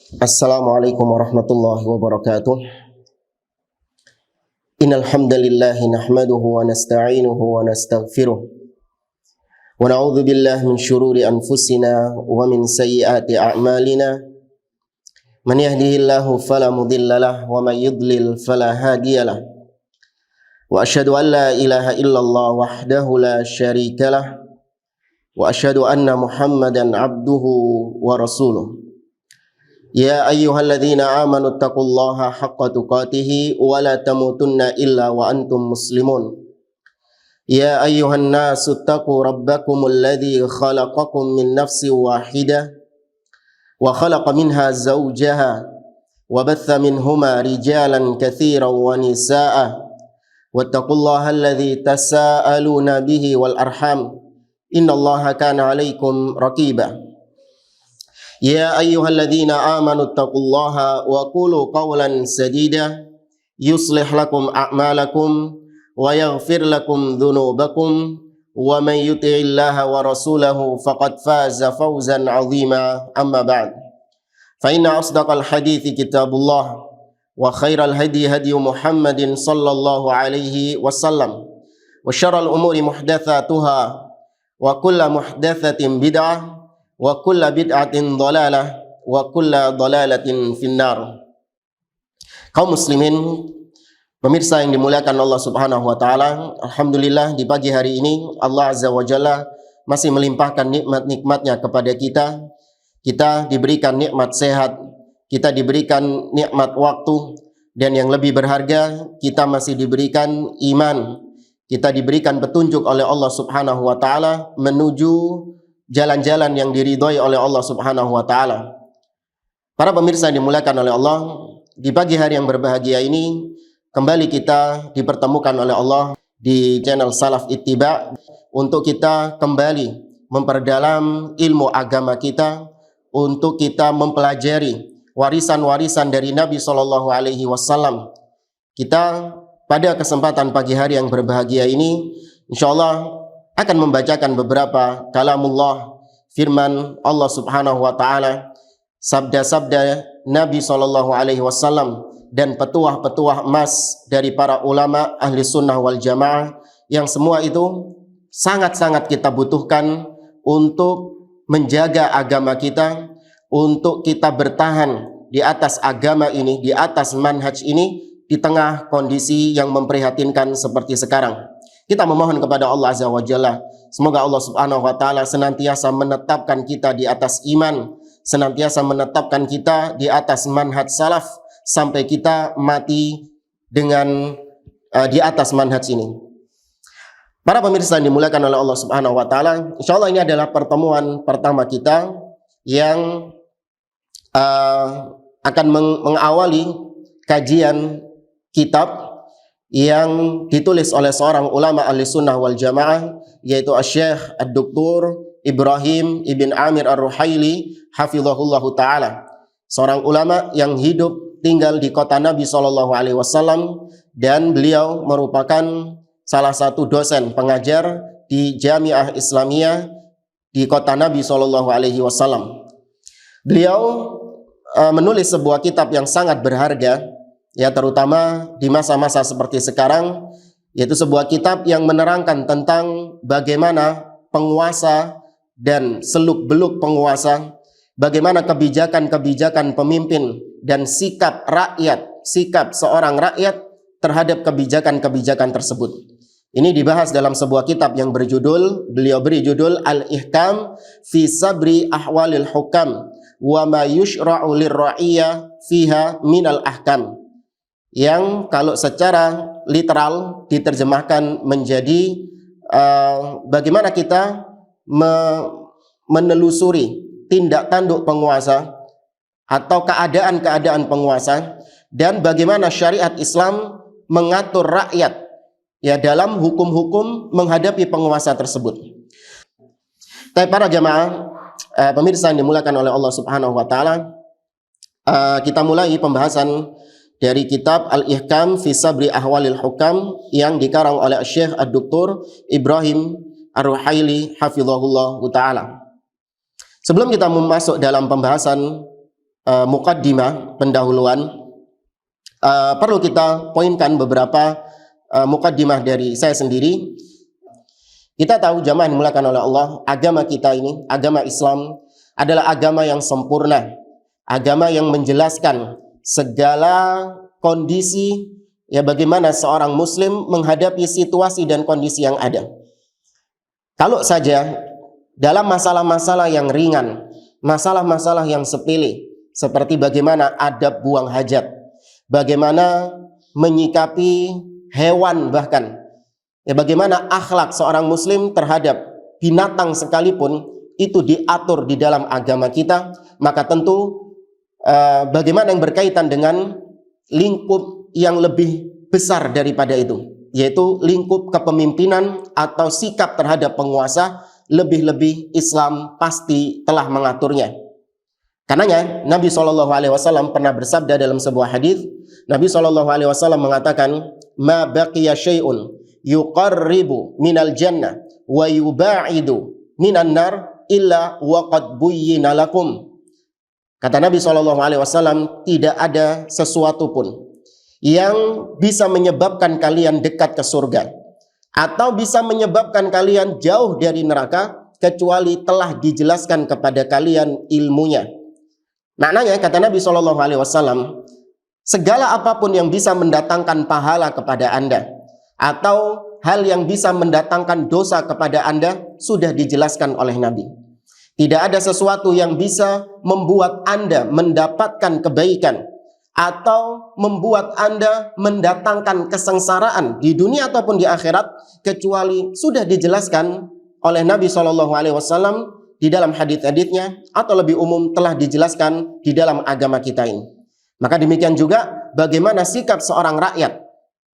Assalamualaikum warahmatullahi wabarakatuh. Innal hamdalillah nahmaduhu wa nasta'inuhu wa nastaghfiruh. Wa na'udzu billahi min shururi anfusina wa min sayyiati a'malina. Man yahdihillahu fala mudhillalah wa man yudlil fala hadiyalah. Wa asyhadu an la ilaha illallah wahdahu la syarikalah. Wa asyhadu anna Muhammadan abduhu wa rasuluh. Ya ayyuhalladzina amanu taqullaha haqqa tuqatih wa la tamutunna illa wa antum muslimun. Ya ayyuhan nasu taqu rabbakumul ladzi khalaqakum min nafsin wahidah wa khalaqa minha zawjaha wa batha minhuma rijalan katsiran wa nisaa'a wattaqullaha alladzi tasaaluna bihi wal arham innallaha kana 'alaikum raqiba. Ya ayyuhalladzina amanu taqullaha wa qulu qawlan sadida yuslih lakum a'malakum wa yaghfir lakum dhunubakum wa man yuti'illaha wa rasulahu faqad faza fawzan 'azima amma ba'd. Fa inna asdaqal hadithi kitabullah wa khairal hadi hadi Muhammadin sallallahu alaihi wasallam wa syarral umuri muhdatsatuha wa kullu muhdatsatin bid'ah wa kulla bid'atin dhalalah wa kulla dhalalatin finnar. Kaum muslimin, pemirsa yang dimuliakan Allah Subhanahu wa taala, alhamdulillah di pagi hari ini Allah Azza wa Jalla masih melimpahkan nikmat-nikmatnya kepada kita. Kita diberikan nikmat sehat, kita diberikan nikmat waktu, dan yang lebih berharga, kita masih diberikan iman. Kita diberikan petunjuk oleh Allah Subhanahu wa taala menuju jalan-jalan yang diridhoi oleh Allah Subhanahu wa taala. Para pemirsa yang dimuliakan oleh Allah, di pagi hari yang berbahagia ini kembali kita dipertemukan oleh Allah di channel Salaf Ittiba untuk kita kembali memperdalam ilmu agama kita, untuk kita mempelajari warisan-warisan dari Nabi sallallahu alaihi wasallam. Kita pada kesempatan pagi hari yang berbahagia ini insyaallah akan membacakan beberapa kalamullah, firman Allah Subhanahu wa taala, sabda-sabda Nabi sallallahu alaihi wasallam, dan petuah-petuah emas dari para ulama ahli sunnah wal jamaah yang semua itu sangat-sangat kita butuhkan untuk menjaga agama kita, untuk kita bertahan di atas agama ini, di atas manhaj ini di tengah kondisi yang memprihatinkan seperti sekarang. Kita memohon kepada Allah Azza wa Jalla, semoga Allah Subhanahu wa taala senantiasa menetapkan kita di atas iman, senantiasa menetapkan kita di atas manhaj salaf sampai kita mati dengan di atas manhaj ini. Para pemirsa yang dimuliakan oleh Allah Subhanahu wa taala, insyaallah ini adalah pertemuan pertama kita yang akan mengawali kajian kitab yang ditulis oleh seorang ulama ahli sunnah wal jamaah, yaitu Syekh Ad-Doktor Ibrahim Ibn Amir Ar-Ruhaili hafizahullahu ta'ala, seorang ulama yang hidup tinggal di kota Nabi SAW, dan beliau merupakan salah satu dosen pengajar di Jamiah Islamiyah di kota Nabi SAW. Beliau menulis sebuah kitab yang sangat berharga, ya, terutama di masa-masa seperti sekarang, yaitu sebuah kitab yang menerangkan tentang bagaimana penguasa dan seluk-beluk penguasa, bagaimana kebijakan-kebijakan pemimpin dan sikap rakyat, sikap seorang rakyat terhadap kebijakan-kebijakan tersebut. Ini dibahas dalam sebuah kitab yang beliau beri judul Al-Ihkam fi Sabri Ahwalil Hukam wa ma yushra'u lirra'iyah fiha minal ahkam, yang kalau secara literal diterjemahkan menjadi bagaimana kita menelusuri tindak tanduk penguasa atau keadaan-keadaan penguasa, dan bagaimana syariat Islam mengatur rakyat, ya, dalam hukum-hukum menghadapi penguasa tersebut. Tapi para jamaah pemirsa yang dimuliakan oleh Allah Subhanahu wa taala, kita mulai pembahasan dari kitab Al-Ihkam fi Sabri Ahwalil Hukam yang dikarang oleh Syekh Ad-Doktor Ibrahim Ar-Ruhaili hafizahullah ta'ala. Sebelum kita masuk dalam pembahasan muqaddimah pendahuluan, perlu kita poinkan beberapa muqaddimah dari saya sendiri. Kita tahu jamaah yang dimuliakan oleh Allah, agama kita ini, agama Islam adalah agama yang sempurna, agama yang menjelaskan segala kondisi ya bagaimana seorang muslim menghadapi situasi dan kondisi yang ada. Kalau saja dalam masalah-masalah yang ringan, masalah-masalah yang sepele, seperti bagaimana adab buang hajat, bagaimana menyikapi hewan bahkan, ya bagaimana akhlak seorang muslim terhadap binatang sekalipun itu diatur di dalam agama kita, maka tentu bagaimana yang berkaitan dengan lingkup yang lebih besar daripada itu, yaitu lingkup kepemimpinan atau sikap terhadap penguasa, lebih-lebih Islam pasti telah mengaturnya. Karenanya Nabi SAW pernah bersabda dalam sebuah hadis, Nabi SAW mengatakan, "Ma baqiya syai'un yuqarribu minal jannah wa yuba'idu minan nar illa waqad buyyina lakum." Kata Nabi SAW, tidak ada sesuatu pun yang bisa menyebabkan kalian dekat ke surga atau bisa menyebabkan kalian jauh dari neraka kecuali telah dijelaskan kepada kalian ilmunya. Maknanya kata Nabi SAW, segala apapun yang bisa mendatangkan pahala kepada Anda atau hal yang bisa mendatangkan dosa kepada Anda sudah dijelaskan oleh Nabi. Tidak ada sesuatu yang bisa membuat Anda mendapatkan kebaikan atau membuat Anda mendatangkan kesengsaraan di dunia ataupun di akhirat kecuali sudah dijelaskan oleh Nabi SAW di dalam hadits-haditsnya, atau lebih umum telah dijelaskan di dalam agama kita ini. Maka demikian juga bagaimana sikap seorang rakyat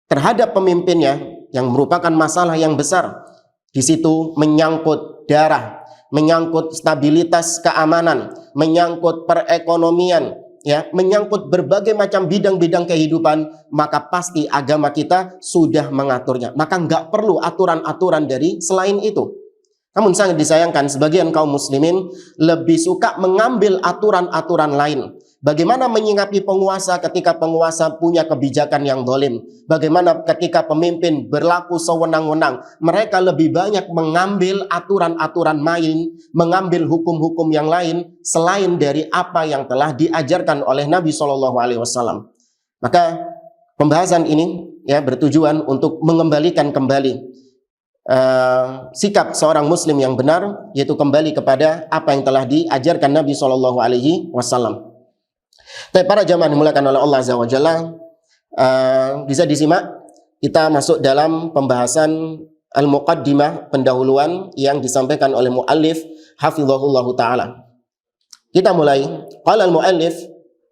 terhadap pemimpinnya yang merupakan masalah yang besar. Di situ menyangkut darah, menyangkut stabilitas keamanan, menyangkut perekonomian, ya, menyangkut berbagai macam bidang-bidang kehidupan, maka pasti agama kita sudah mengaturnya. Maka nggak perlu aturan-aturan dari selain itu. Namun sangat disayangkan sebagian kaum muslimin lebih suka mengambil aturan-aturan lain. Bagaimana menyikapi penguasa ketika penguasa punya kebijakan yang zalim? Bagaimana ketika pemimpin berlaku sewenang-wenang? Mereka lebih banyak mengambil aturan-aturan main, mengambil hukum-hukum yang lain selain dari apa yang telah diajarkan oleh Nabi SAW. Maka pembahasan ini ya bertujuan untuk mengembalikan kembali sikap seorang muslim yang benar, yaitu kembali kepada apa yang telah diajarkan Nabi SAW. Tapi para jamaah dimulakan oleh Allah Azza wa Jalla, bisa disimak kita masuk dalam pembahasan al-muqaddimah pendahuluan yang disampaikan oleh muallif hafizahullahu taala. Kita mulai. Qala al-muallif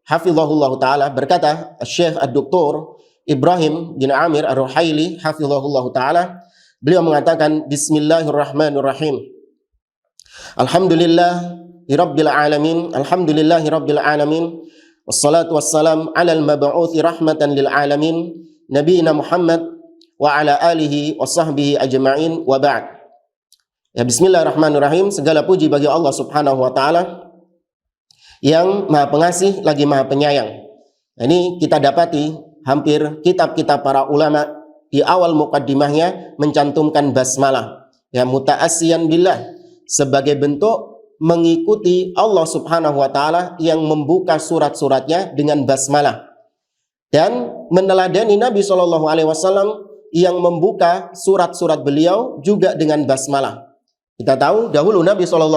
hafizahullahu taala, berkata Syekh Ad-Doktor Ibrahim bin Amir Ar-Ruhaili hafizahullahu taala, beliau mengatakan, Bismillahirrahmanirrahim. Alhamdulillahirabbil alamin, alhamdulillahirabbil alamin. Wassalatu wassalam ala al-mab'uthi rahmatan lil alamin, nabiyina Muhammad wa ala alihi wa sahbihi ajma'in, wa ba'd. Ya, bismillahirrahmanirrahim. Segala puji bagi Allah Subhanahu wa taala yang Maha Pengasih lagi Maha Penyayang. Ini kita dapati hampir kitab-kitab para ulama di awal muqaddimahnya mencantumkan basmalah, ya, muta'assiyan billah, sebagai bentuk mengikuti Allah Subhanahu wa taala yang membuka surat-suratnya dengan basmalah, dan meneladani Nabi SAW yang membuka surat-surat beliau juga dengan basmalah. Kita tahu dahulu Nabi SAW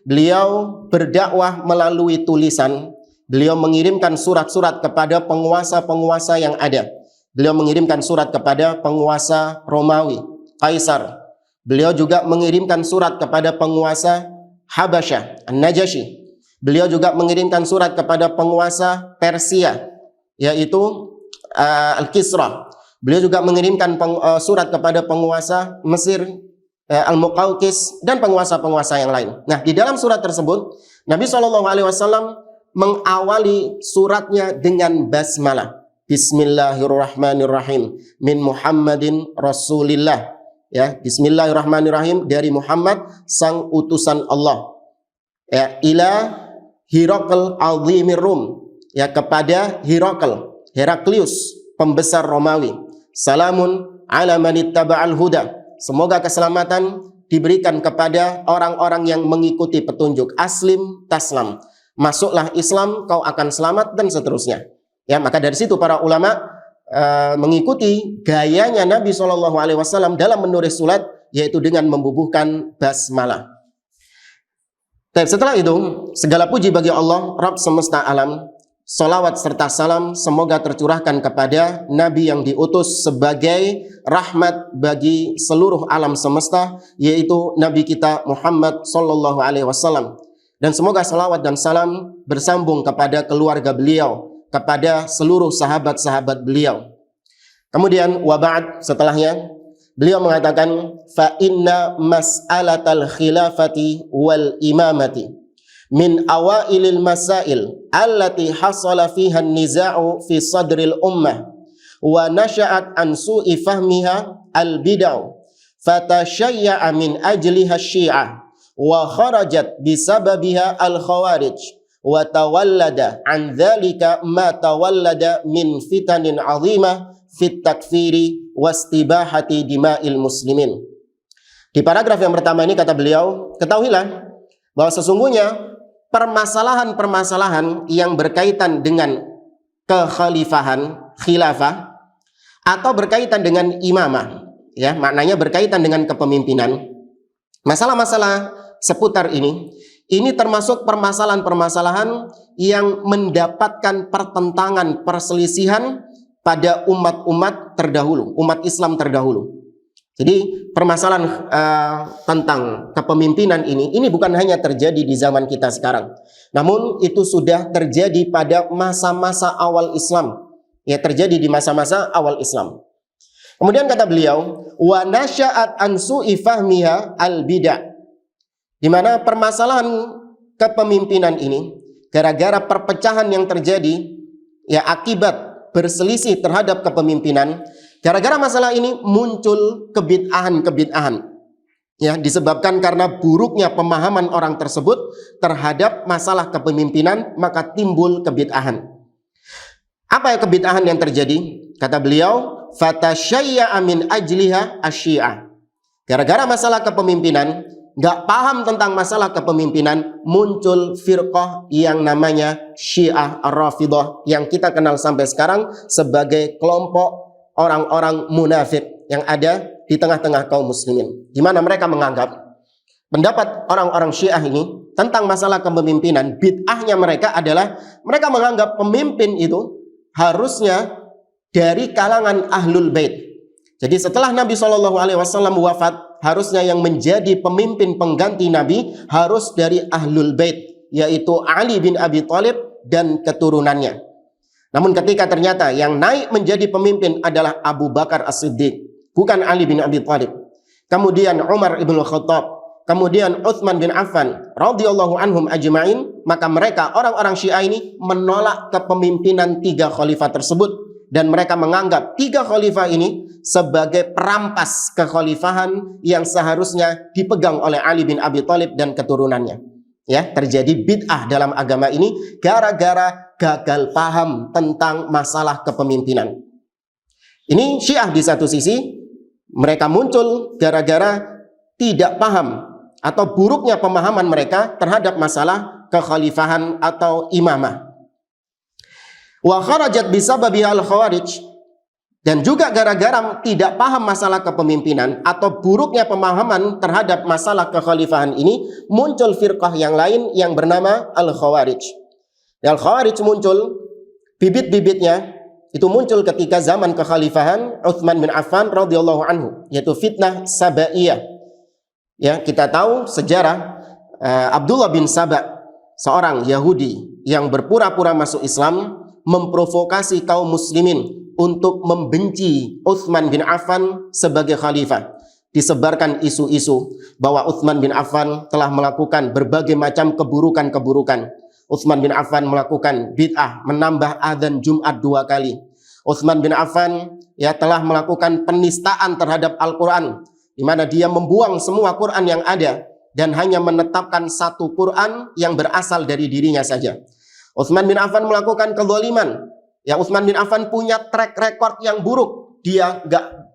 beliau berdakwah melalui tulisan. Beliau mengirimkan surat-surat kepada penguasa-penguasa yang ada. Beliau mengirimkan surat kepada penguasa Romawi, Kaisar. Beliau juga mengirimkan surat kepada penguasa Habasyah, An-Najasyi. Beliau juga mengirimkan surat kepada penguasa Persia, yaitu Al-Kisra. Beliau juga mengirimkan surat kepada penguasa Mesir, Al-Muqawqis, dan penguasa-penguasa yang lain. Nah, di dalam surat tersebut Nabi SAW mengawali suratnya dengan basmalah. Bismillahirrahmanirrahim. Min Muhammadin Rasulillah. Ya, Bismillahirrahmanirrahim, dari Muhammad sang utusan Allah. Ya, ila Hiraql azimir Rum, ya, kepada Heraklius, pembesar Romawi. Salamun ala man ittaba'al huda. Semoga keselamatan diberikan kepada orang-orang yang mengikuti petunjuk. Aslim taslam. Masuklah Islam, kau akan selamat, dan seterusnya. Ya, maka dari situ para ulama mengikuti gayanya Nabi SAW dalam menulis surat, yaitu dengan membubuhkan basmalah. Setelah itu, segala puji bagi Allah, Rabb semesta alam. Salawat serta salam semoga tercurahkan kepada Nabi yang diutus sebagai rahmat bagi seluruh alam semesta, yaitu Nabi kita Muhammad sallallahu alaihi wasallam. Dan semoga salawat dan salam bersambung kepada keluarga beliau, kepada seluruh sahabat-sahabat beliau. Kemudian wa ba'd, setelahnya beliau mengatakan fa inna mas'alatal khilafati wal imamati min awailil masail allati hasala fiha an-niza'u fi sadril ummah wa nasha'at an su'i fahmiha al-bid'ah fatashayya'a min ajliha syi'ah wa kharajat bisababiha al-khawarij wa tawallada an dhalika ma tawallada min fitanin 'azimah fit takfiri wastibahati dima'il muslimin. Di paragraf yang pertama ini kata beliau, ketahuilah bahwa sesungguhnya permasalahan-permasalahan yang berkaitan dengan kekhalifahan, khilafah, atau berkaitan dengan imamah, ya, maknanya berkaitan dengan kepemimpinan. Masalah-masalah seputar ini termasuk permasalahan-permasalahan yang mendapatkan pertentangan, perselisihan pada umat-umat terdahulu, umat Islam terdahulu. Jadi permasalahan tentang kepemimpinan ini bukan hanya terjadi di zaman kita sekarang, namun itu sudah terjadi pada masa-masa awal Islam, ya, terjadi di masa-masa awal Islam. Kemudian kata beliau, wa nasya'at an su'i fahmiha al bid'ah, di mana permasalahan kepemimpinan ini gara-gara perpecahan yang terjadi, ya, akibat berselisih terhadap kepemimpinan. Gara-gara masalah ini muncul kebid'ahan, ya, disebabkan karena buruknya pemahaman orang tersebut terhadap masalah kepemimpinan, maka timbul kebid'ahan. Apa ya kebid'ahan yang terjadi? Kata beliau, fatashayya'a min ajliha asyi'ah. Gara-gara masalah kepemimpinan, nggak paham tentang masalah kepemimpinan, muncul firqah yang namanya Syiah Ar-Rafidah, yang kita kenal sampai sekarang sebagai kelompok orang-orang munafik yang ada di tengah-tengah kaum muslimin, di mana mereka menganggap pendapat orang-orang Syiah ini tentang masalah kepemimpinan, bid'ahnya mereka adalah mereka menganggap pemimpin itu harusnya dari kalangan Ahlul Bait. Jadi setelah Nabi SAW wafat, harusnya yang menjadi pemimpin pengganti Nabi harus dari Ahlul Bait, yaitu Ali bin Abi Thalib dan keturunannya. Namun ketika ternyata yang naik menjadi pemimpin adalah Abu Bakar As-Siddiq, bukan Ali bin Abi Thalib, kemudian Umar ibn Khattab, kemudian Utsman bin Affan radhiyallahu anhum ajma'in, maka mereka orang-orang Syiah ini menolak kepemimpinan tiga khalifah tersebut, dan mereka menganggap tiga khalifah ini sebagai perampas kekhalifahan yang seharusnya dipegang oleh Ali bin Abi Thalib dan keturunannya. Ya, terjadi bid'ah dalam agama ini gara-gara gagal paham tentang masalah kepemimpinan. Ini Syiah di satu sisi, mereka muncul gara-gara tidak paham atau buruknya pemahaman mereka terhadap masalah kekhalifahan atau imamah. Wa kharajat bisababiha al-khawarij, dan juga gara-gara tidak paham masalah kepemimpinan atau buruknya pemahaman terhadap masalah kekhalifahan ini, muncul firqah yang lain yang bernama Al-Khawarij. Al-Khawarij muncul, bibit-bibitnya itu muncul ketika zaman kekhalifahan Utsman bin Affan radhiyallahu anhu, yaitu fitnah Sabaiyah. Ya, kita tahu sejarah Abdullah bin Saba, seorang Yahudi yang berpura-pura masuk Islam, memprovokasi kaum muslimin untuk membenci Utsman bin Affan sebagai khalifah. Disebarkan isu-isu bahwa Utsman bin Affan telah melakukan berbagai macam keburukan-keburukan. Utsman bin Affan melakukan bid'ah, menambah adzan Jumat 2 kali. Utsman bin Affan telah melakukan penistaan terhadap Al-Quran, di mana dia membuang semua Quran yang ada dan hanya menetapkan satu Quran yang berasal dari dirinya saja. Utsman bin Affan melakukan kezaliman. Ya, Utsman bin Affan punya track record yang buruk. Dia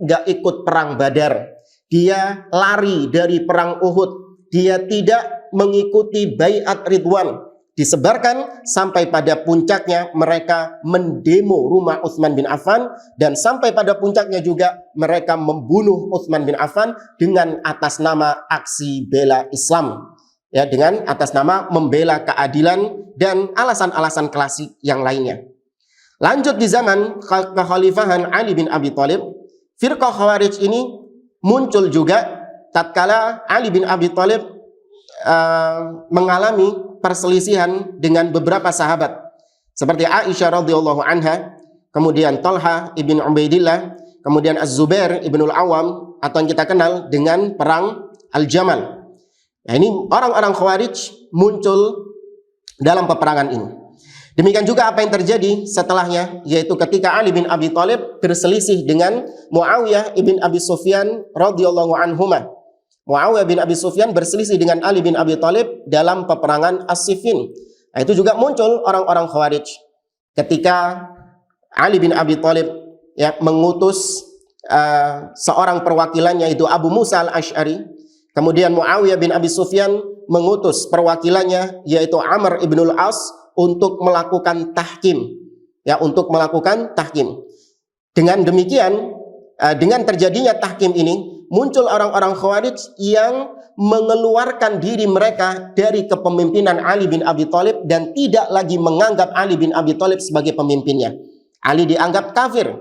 nggak ikut perang Badar. Dia lari dari perang Uhud. Dia tidak mengikuti baiat Ridwan. Disebarkan sampai pada puncaknya mereka mendemo rumah Utsman bin Affan, dan sampai pada puncaknya juga mereka membunuh Utsman bin Affan dengan atas nama aksi bela Islam, ya, dengan atas nama membela keadilan dan alasan-alasan klasik yang lainnya. Lanjut di zaman kekhalifahan Ali bin Abi Thalib, firqah Khawarij ini muncul juga tatkala Ali bin Abi Thalib mengalami perselisihan dengan beberapa sahabat seperti Aisyah radhiyallahu anha, kemudian Talha ibn Ubaidillah, kemudian Az-Zubair ibn al-Awwam atau yang kita kenal dengan perang Al-Jamal. Nah, ini orang-orang Khawarij muncul dalam peperangan ini. Demikian juga apa yang terjadi setelahnya, yaitu ketika Ali bin Abi Thalib berselisih dengan Muawiyah ibn Abi Sufyan radhiyallahu anhuma. Muawiyah bin Abi Sufyan berselisih dengan Ali bin Abi Thalib dalam peperangan As-Siffin. Nah, itu juga muncul orang-orang Khawarij. Ketika Ali bin Abi Thalib mengutus seorang perwakilannya, itu Abu Musa al-Asy'ari. Kemudian Muawiyah bin Abi Sufyan mengutus perwakilannya, yaitu Amr ibn al-As, untuk melakukan tahkim. Ya, untuk melakukan tahkim. Dengan demikian, dengan terjadinya tahkim ini, muncul orang-orang Khawarij yang mengeluarkan diri mereka dari kepemimpinan Ali bin Abi Thalib dan tidak lagi menganggap Ali bin Abi Thalib sebagai pemimpinnya. Ali dianggap kafir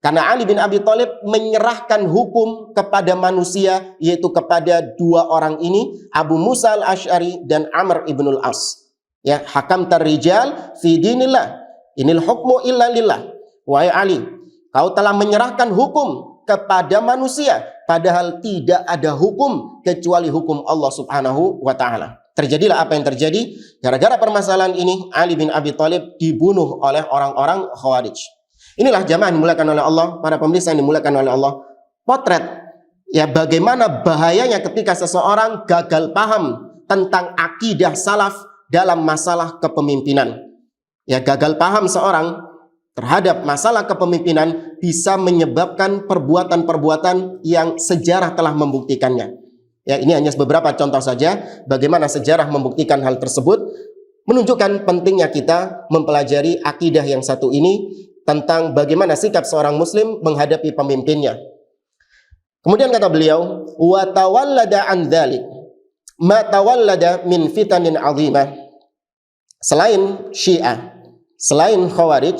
karena Ali bin Abi Thalib menyerahkan hukum kepada manusia, yaitu kepada dua orang ini, Abu Musa al-Asy'ari dan Amr ibn al-As. Ya, hakamtar rijal fi dinillah, inil hukmu illa lillah. Wahai Ali, kau telah menyerahkan hukum kepada manusia, padahal tidak ada hukum kecuali hukum Allah Subhanahu wa Ta'ala. Terjadilah apa yang terjadi. Gara-gara permasalahan ini, Ali bin Abi Thalib dibunuh oleh orang-orang Khawarij. Inilah jamaah yang dimuliakan oleh Allah, para pemirsa yang dimuliakan oleh Allah, potret ya bagaimana bahayanya ketika seseorang gagal paham tentang akidah salaf dalam masalah kepemimpinan. Ya, gagal paham seorang terhadap masalah kepemimpinan bisa menyebabkan perbuatan-perbuatan yang sejarah telah membuktikannya. Ya, ini hanya beberapa contoh saja bagaimana sejarah membuktikan hal tersebut, menunjukkan pentingnya kita mempelajari akidah yang satu ini tentang bagaimana sikap seorang muslim menghadapi pemimpinnya. Kemudian kata beliau, wa tawallada an dzalik ma tawallada min fitanin 'azimah. Selain Syiah, selain Khawarij,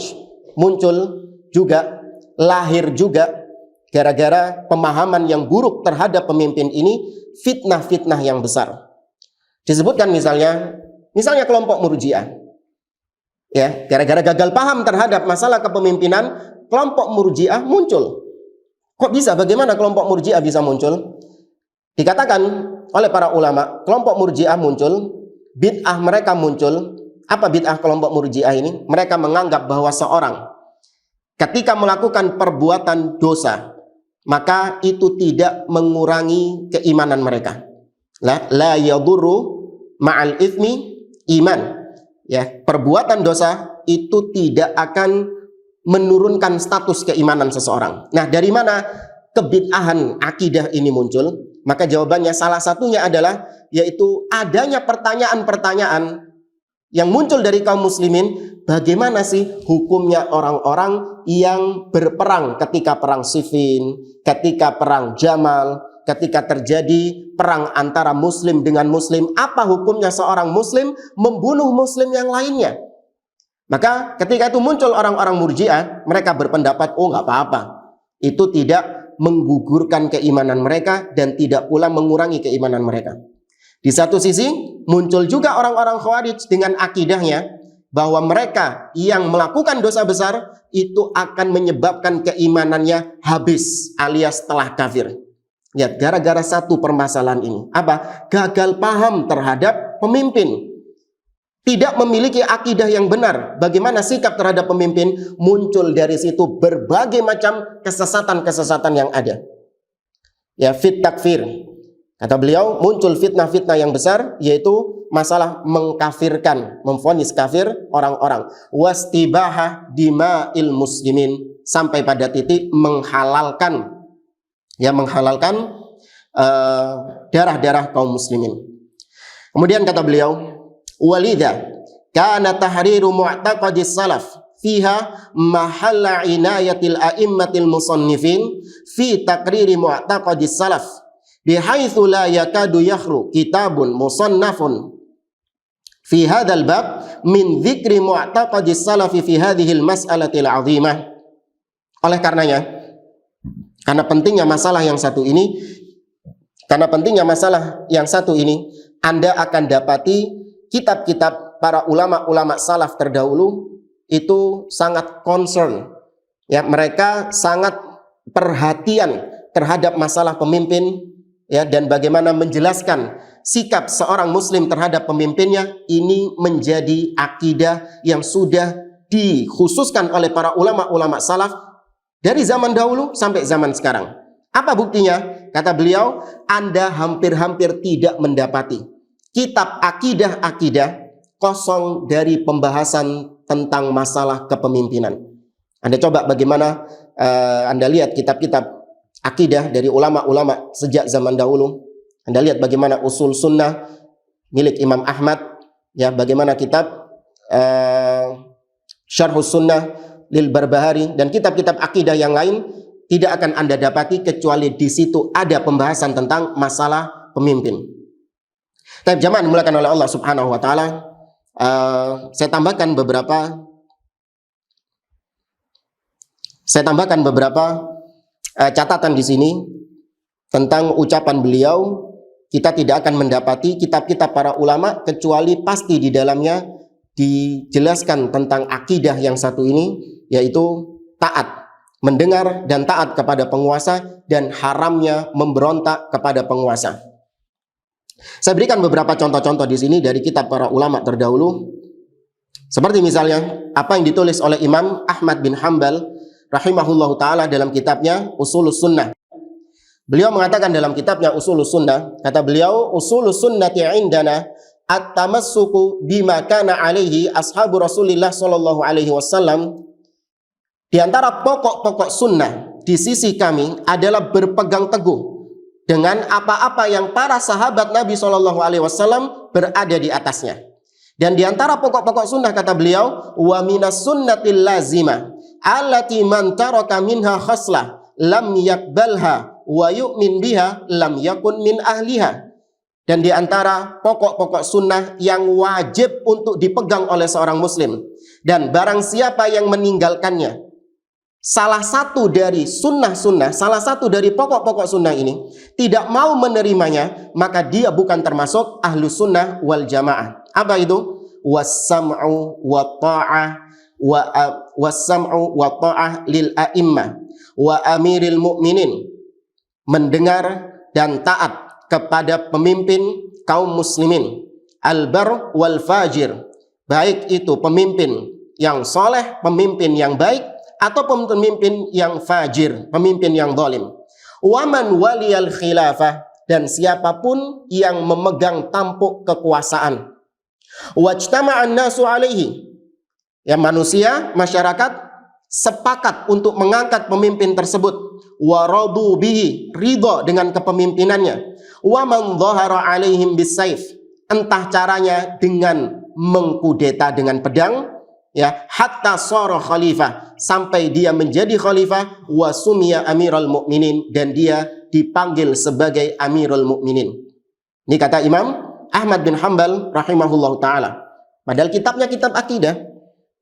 muncul juga, lahir juga gara-gara pemahaman yang buruk terhadap pemimpin ini, fitnah-fitnah yang besar. Disebutkan misalnya kelompok Murji'ah. Ya, gara-gara gagal paham terhadap masalah kepemimpinan, kelompok Murji'ah muncul. Kok bisa? Bagaimana kelompok Murji'ah bisa muncul? Dikatakan oleh para ulama, kelompok Murji'ah muncul, bid'ah mereka muncul. Apa bid'ah kelompok Murji'ah ini? Mereka menganggap bahwa seorang ketika melakukan perbuatan dosa, maka itu tidak mengurangi keimanan mereka. La yadurru ma'al itsmi iman. Ya, perbuatan dosa itu tidak akan menurunkan status keimanan seseorang. Nah, dari mana kebid'ahan akidah ini muncul? Maka jawabannya salah satunya adalah yaitu adanya pertanyaan-pertanyaan yang muncul dari kaum muslimin, bagaimana sih hukumnya orang-orang yang berperang ketika perang Siffin, ketika perang Jamal, ketika terjadi perang antara muslim dengan muslim, apa hukumnya seorang muslim membunuh muslim yang lainnya? Maka ketika itu muncul orang-orang Murji'ah, mereka berpendapat, oh nggak apa-apa, itu tidak menggugurkan keimanan mereka dan tidak pula mengurangi keimanan mereka. Di satu sisi muncul juga orang-orang Khawarij dengan akidahnya bahwa mereka yang melakukan dosa besar itu akan menyebabkan keimanannya habis alias telah kafir. Ya, gara-gara satu permasalahan ini. Apa? Gagal paham terhadap pemimpin. Tidak memiliki akidah yang benar. Bagaimana sikap terhadap pemimpin, muncul dari situ berbagai macam kesesatan-kesesatan yang ada. Ya, fit takfir. Kata beliau, muncul fitnah-fitnah yang besar, yaitu masalah mengkafirkan, memvonis kafir orang-orang. Wastibahah dima'il muslimin, sampai pada titik menghalalkan darah-darah kaum muslimin. Kemudian kata beliau, walidha kana tahriru mu'taqadis salaf fiha mahalla inayatil a'immatil musannifin fi taqriri mu'taqadis salaf bihaitsu la yakadu yakhru kitabun musannafun fi hadzal bab min dzikri mu'taqadis salafi fi hadhihi al-mas'alati al-'azimah. Oleh karenanya, karena pentingnya masalah yang satu ini, Anda akan dapati kitab-kitab para ulama-ulama salaf terdahulu itu sangat concern, ya, mereka sangat perhatian terhadap masalah pemimpin, ya, dan bagaimana menjelaskan sikap seorang muslim terhadap pemimpinnya. Ini menjadi akidah yang sudah dikhususkan oleh para ulama-ulama salaf dari zaman dahulu sampai zaman sekarang. Apa buktinya? Kata beliau, Anda hampir-hampir tidak mendapati kitab akidah-akidah kosong dari pembahasan tentang masalah kepemimpinan. Anda coba bagaimana Anda lihat kitab-kitab akidah dari ulama-ulama sejak zaman dahulu. Anda lihat bagaimana usul sunnah milik Imam Ahmad, ya, bagaimana kitab Syarhus Sunnah lil Barbahari, dan kitab-kitab akidah yang lain tidak akan Anda dapati kecuali di situ ada pembahasan tentang masalah pemimpin. Tapi jamaah dimulakan oleh Allah Subhanahu wa taala, saya tambahkan beberapa catatan di sini tentang ucapan beliau. Kita tidak akan mendapati kitab-kitab para ulama kecuali pasti di dalamnya dijelaskan tentang akidah yang satu ini, yaitu taat, mendengar dan taat kepada penguasa, dan haramnya memberontak kepada penguasa. Saya berikan beberapa contoh-contoh di sini dari kitab para ulama terdahulu. Seperti misalnya apa yang ditulis oleh Imam Ahmad bin Hanbal rahimahullahu taala dalam kitabnya Ushulus Sunnah. Beliau mengatakan dalam kitabnya Ushulus Sunnah, kata beliau, usulus sunnati indana at-tamassuku bima kana alaihi ashabu Rasulillah sallallahu alaihi wasallam. Di antara pokok-pokok sunnah di sisi kami adalah berpegang teguh dengan apa-apa yang para sahabat Nabi sallallahu alaihi wasallam berada di atasnya. Dan di antara pokok-pokok sunnah, kata beliau, wa minas sunnatil lazimah allati man taraka minha khaslah lam yakbalha wa yu'min biha lam yakun min ahliha. Dan di antara pokok-pokok sunnah yang wajib untuk dipegang oleh seorang muslim, dan barang siapa yang meninggalkannya salah satu dari sunnah-sunnah, salah satu dari pokok-pokok sunnah ini, tidak mau menerimanya, maka dia bukan termasuk ahlu sunnah wal jamaah. Apa itu? Wassam'u wa ta'ah wassam'u wa ta'ah lil a'immah wa amiril mu'minin. Mendengar dan taat kepada pemimpin kaum muslimin, al-bar wal fajir, baik itu pemimpin yang soleh, pemimpin yang baik, atau pemimpin yang fajir, pemimpin yang zalim. Waman waliyal khilafah, dan siapapun yang memegang tampuk kekuasaan. Wajtama'an nasu alaihi, ya, manusia, masyarakat sepakat untuk mengangkat pemimpin tersebut. Waradu bihi, ridho dengan kepemimpinannya. Wa man dhahara alaihim bisayf, entah caranya dengan mengkudeta dengan pedang, ya, hatta sara khalifah, sampai dia menjadi khalifah, wa sumiya amirul mukminin, dan dia dipanggil sebagai amirul mukminin. Ini kata Imam Ahmad bin Hanbal rahimahullahu taala. Padahal kitabnya kitab akidah,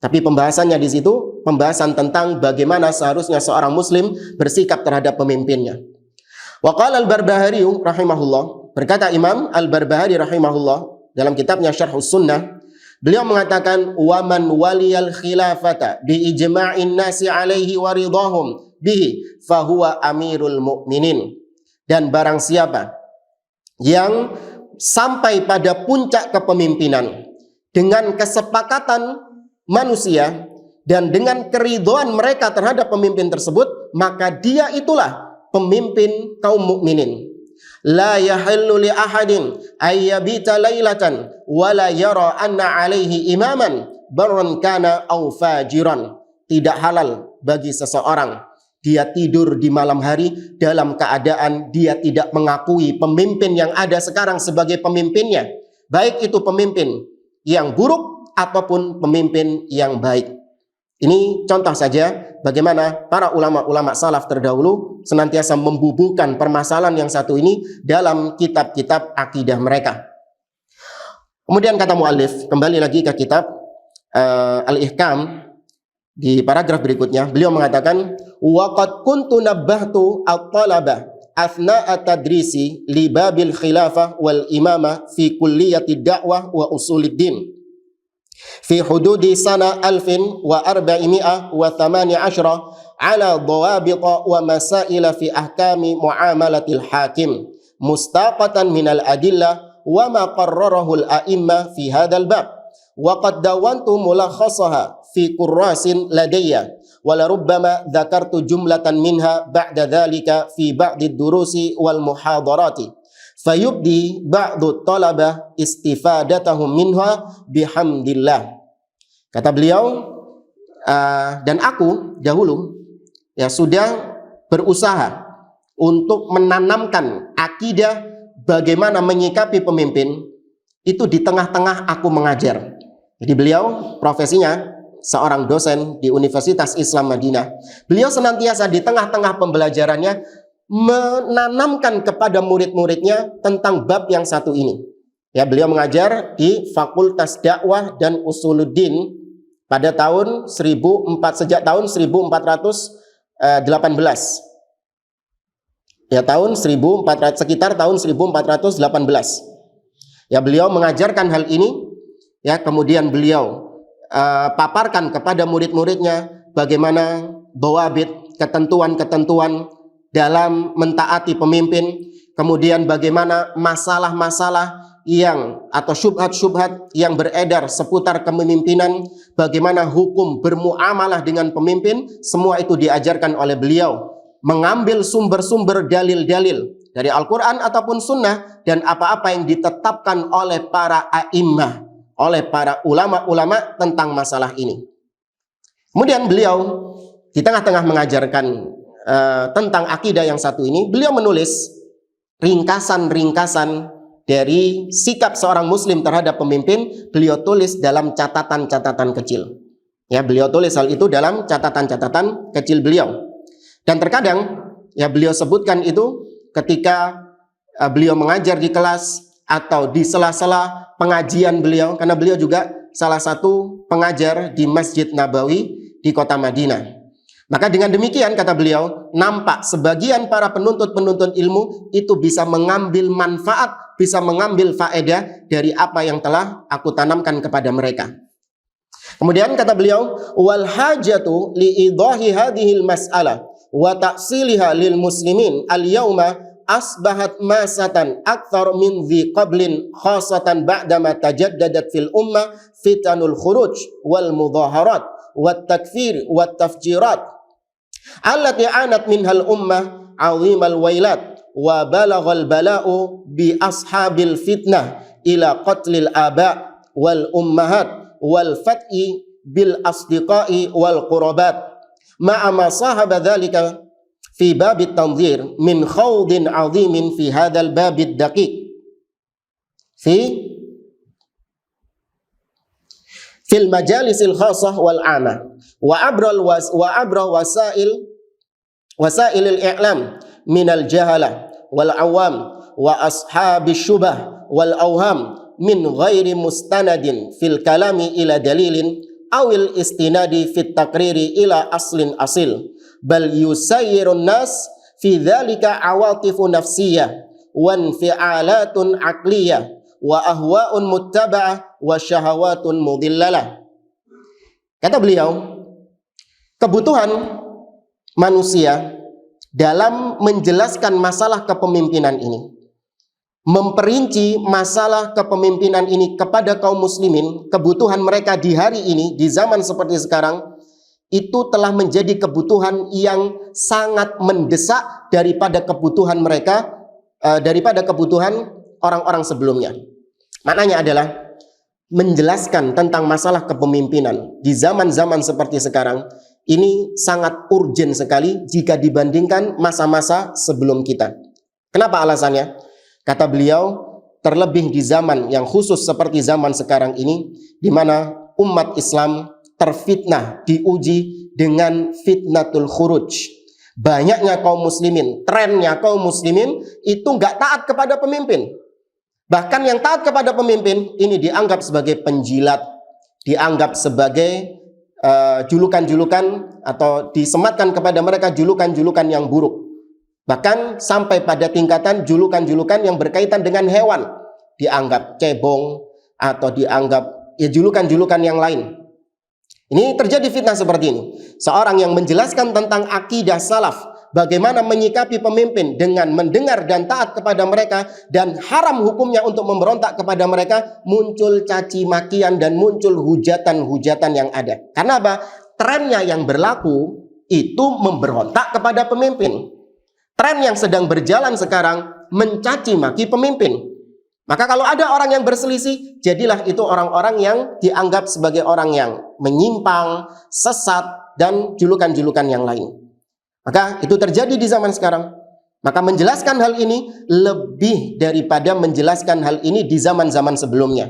tapi pembahasannya di situ pembahasan tentang bagaimana seharusnya seorang muslim bersikap terhadap pemimpinnya. Wa qala al-Barbahari rahimahullah, berkata Imam al-Barbahari rahimahullah dalam kitabnya Syarhus Sunnah, beliau mengatakan, wa man waliyal khilafata bi ijma'in nasi alaihi wa ridahum bihi fahuwa amirul mu'minin. Dan barang siapa yang sampai pada puncak kepemimpinan dengan kesepakatan manusia dan dengan keridhaan mereka terhadap pemimpin tersebut, maka dia itulah pemimpin kaum mukminin. La yahillu li ahadin ayyabita lailatan wa la yara anna alaihi imaman barran kana aw fajiran. Tidak halal bagi seseorang dia tidur di malam hari dalam keadaan dia tidak mengakui pemimpin yang ada sekarang sebagai pemimpinnya, baik itu pemimpin yang buruk ataupun pemimpin yang baik. Ini contoh saja bagaimana para ulama-ulama salaf terdahulu senantiasa membubuhkan permasalahan yang satu ini dalam kitab-kitab akidah mereka. Kemudian kata muallif, kembali lagi ke kitab Al-Ihkam, di paragraf berikutnya beliau mengatakan, wa qad kuntu nabbahtu at-talabah athna'a tadrisi li babil khilafah wal imamah fi kulliyati da'wah wa usuluddin fi hududi sana 1418 ala dhawabita wa masaila fi ahkami muamalatil hakim mustaqatan minal adillah wa ma qarrarahu al-a'imma fi hadzal bab wa qad dawantu mulakhasaha fi kurrasin ladayya wa la rubbama dzakartu jumlatan minha ba'da dzalika fi ba'di durusi wal muhadarati fayubdi ba'du talabah istifadatahum minha bihamdillah. Kata beliau, dan aku dahulu ya sudah berusaha untuk menanamkan akidah bagaimana menyikapi pemimpin itu di tengah-tengah aku mengajar. Jadi beliau profesinya seorang dosen di Universitas Islam Madinah. Beliau senantiasa di tengah-tengah pembelajarannya menanamkan kepada murid-muridnya tentang bab yang satu ini. Ya, beliau mengajar di Fakultas Dakwah dan Usuluddin pada tahun sejak tahun 1418. Ya, sekitar tahun 1418. Ya, beliau mengajarkan hal ini. Ya, kemudian beliau paparkan kepada murid-muridnya bagaimana dawabit, ketentuan-ketentuan dalam mentaati pemimpin, kemudian bagaimana masalah-masalah yang atau syubhat-syubhat yang beredar seputar kepemimpinan, bagaimana hukum bermuamalah dengan pemimpin, semua itu diajarkan oleh beliau, mengambil sumber-sumber dalil-dalil dari Al-Quran ataupun Sunnah dan apa-apa yang ditetapkan oleh para a'immah, oleh para ulama-ulama tentang masalah ini. Kemudian beliau di tengah-tengah mengajarkan tentang akidah yang satu ini, beliau menulis ringkasan-ringkasan dari sikap seorang muslim terhadap pemimpin. Beliau tulis dalam catatan-catatan kecil. Ya, beliau tulis hal itu dalam catatan-catatan kecil beliau. Dan terkadang ya beliau sebutkan itu ketika beliau mengajar di kelas atau di sela-sela pengajian beliau, karena beliau juga salah satu pengajar di Masjid Nabawi di kota Madinah. Maka dengan demikian, kata beliau, nampak sebagian para penuntut-penuntut ilmu itu bisa mengambil manfaat, bisa mengambil faedah dari apa yang telah aku tanamkan kepada mereka. Kemudian kata beliau, wal hajatu li idahi hadhil mas'alah wa ta'siliha lil muslimin al yauma asbahat masatan akthar min dhi qablin khasatan ba'dama tajaddadat fil ummah fitanul khuruj wal mudaharat wat takfir wat tafjirat allati anat minhal ummah azimal wailat wa balaghal bala'u bi ashabil fitnah ila qatlil aba wal ummahat wal fat'i bil asdiqai wal qurabat ma'a ma sahaba dhalika fi babit tanzir min khawdin azimin fi hadzal babid daqiq fil majalisil khassah wal 'amah wa abra wasailil i'lam minal jahalah wal awam wa ashabis syubah wal awham min ghairi mustanadin fil kalami ila dalilin awil istinadi fit takriri ila aslin asil bal yusayyirun nas fi dzalika awatifu nafsiyah wa infi'alatun aqliyah wa ahwa'un muttaba'ah wa syahawatun mudhillalah. Kata beliau, kebutuhan manusia dalam menjelaskan masalah kepemimpinan ini, memperinci masalah kepemimpinan ini kepada kaum muslimin, kebutuhan mereka di hari ini, di zaman seperti sekarang, itu telah menjadi kebutuhan yang sangat mendesak daripada kebutuhan mereka daripada kebutuhan orang-orang sebelumnya. Maknanya adalah menjelaskan tentang masalah kepemimpinan di zaman-zaman seperti sekarang ini sangat urgent sekali jika dibandingkan masa-masa sebelum kita. Kenapa alasannya? Kata beliau, terlebih di zaman yang khusus seperti zaman sekarang ini, di mana umat Islam terfitnah, diuji dengan fitnatul khuruj. Banyaknya kaum muslimin, trennya kaum muslimin itu nggak taat kepada pemimpin. Bahkan yang taat kepada pemimpin ini dianggap sebagai penjilat, dianggap sebagai julukan-julukan atau disematkan kepada mereka julukan-julukan yang buruk. Bahkan sampai pada tingkatan julukan-julukan yang berkaitan dengan hewan, dianggap cebong atau dianggap julukan-julukan yang lain. Ini terjadi fitnah seperti ini. Seorang yang menjelaskan tentang akidah salaf, bagaimana menyikapi pemimpin dengan mendengar dan taat kepada mereka, dan haram hukumnya untuk memberontak kepada mereka, muncul caci makian dan muncul hujatan-hujatan yang ada. Karena apa? Trennya yang berlaku itu memberontak kepada pemimpin. Tren yang sedang berjalan sekarang mencaci maki pemimpin. Maka kalau ada orang yang berselisih, jadilah itu orang-orang yang dianggap sebagai orang yang menyimpang, sesat, dan julukan-julukan yang lain. Maka itu terjadi di zaman sekarang. Maka menjelaskan hal ini lebih daripada menjelaskan hal ini di zaman-zaman sebelumnya.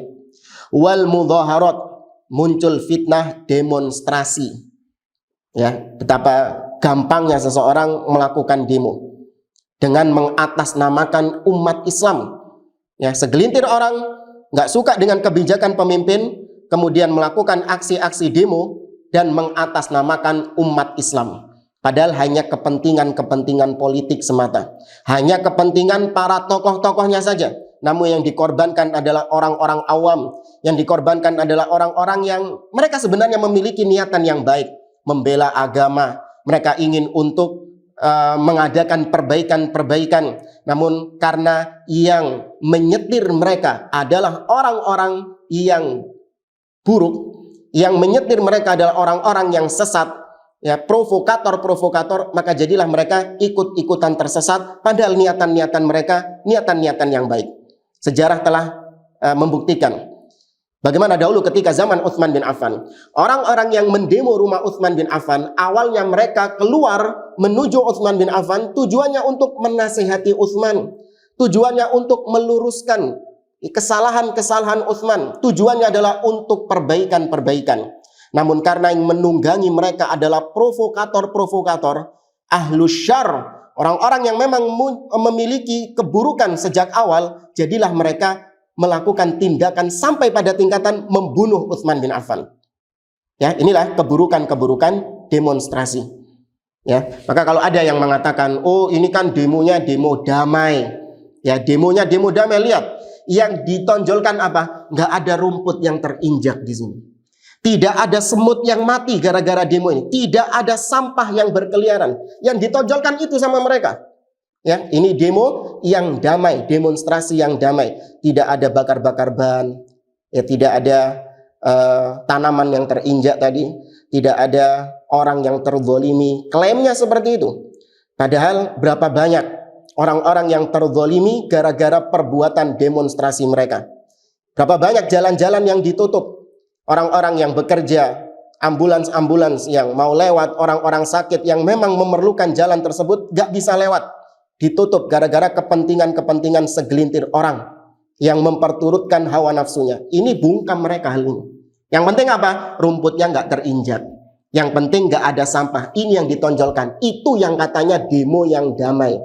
Wal mudhaharat, muncul fitnah demonstrasi. Ya, betapa gampangnya seseorang melakukan demo dengan mengatasnamakan umat Islam. Ya, segelintir orang nggak suka dengan kebijakan pemimpin, kemudian melakukan aksi-aksi demo dan mengatasnamakan umat Islam. Padahal hanya kepentingan-kepentingan politik semata. Hanya kepentingan para tokoh-tokohnya saja. Namun yang dikorbankan adalah orang-orang awam. Yang dikorbankan adalah orang-orang yang mereka sebenarnya memiliki niatan yang baik. Membela agama. Mereka ingin untuk mengadakan perbaikan-perbaikan. Namun karena yang menyetir mereka adalah orang-orang yang buruk, yang menyetir mereka adalah orang-orang yang sesat, ya, provokator-provokator, maka jadilah mereka ikut-ikutan tersesat, padahal niatan-niatan mereka niatan-niatan yang baik. Sejarah telah membuktikan bagaimana dahulu ketika zaman Utsman bin Affan, orang-orang yang mendemo rumah Utsman bin Affan, awalnya mereka keluar menuju Utsman bin Affan, tujuannya untuk menasihati Utsman, tujuannya untuk meluruskan kesalahan-kesalahan Utsman, tujuannya adalah untuk perbaikan-perbaikan. Namun karena yang menunggangi mereka adalah provokator-provokator, ahlus syarr, orang-orang yang memang memiliki keburukan sejak awal, jadilah mereka melakukan tindakan sampai pada tingkatan membunuh Utsman bin Affan. Ya, inilah keburukan-keburukan demonstrasi. Ya, maka kalau ada yang mengatakan, oh ini kan demonya demo damai, ya demonya demo damai, lihat yang ditonjolkan apa? Nggak ada rumput yang terinjak di sini. Tidak ada semut yang mati gara-gara demo ini. Tidak ada sampah yang berkeliaran. Yang ditonjolkan itu sama mereka. Ya, ini demo yang damai, demonstrasi yang damai. Tidak ada bakar-bakar ban, ya, tidak ada tanaman yang terinjak tadi, tidak ada orang yang terzolimi. Klaimnya seperti itu. Padahal berapa banyak orang-orang yang terzolimi gara-gara perbuatan demonstrasi mereka. Berapa banyak jalan-jalan yang ditutup. Orang-orang yang bekerja, ambulans-ambulans yang mau lewat, orang-orang sakit yang memang memerlukan jalan tersebut gak bisa lewat. Ditutup gara-gara kepentingan-kepentingan segelintir orang yang memperturutkan hawa nafsunya. Ini bungkam mereka hal ini. Yang penting apa? Rumputnya nggak terinjak. Yang penting nggak ada sampah. Ini yang ditonjolkan. Itu yang katanya demo yang damai.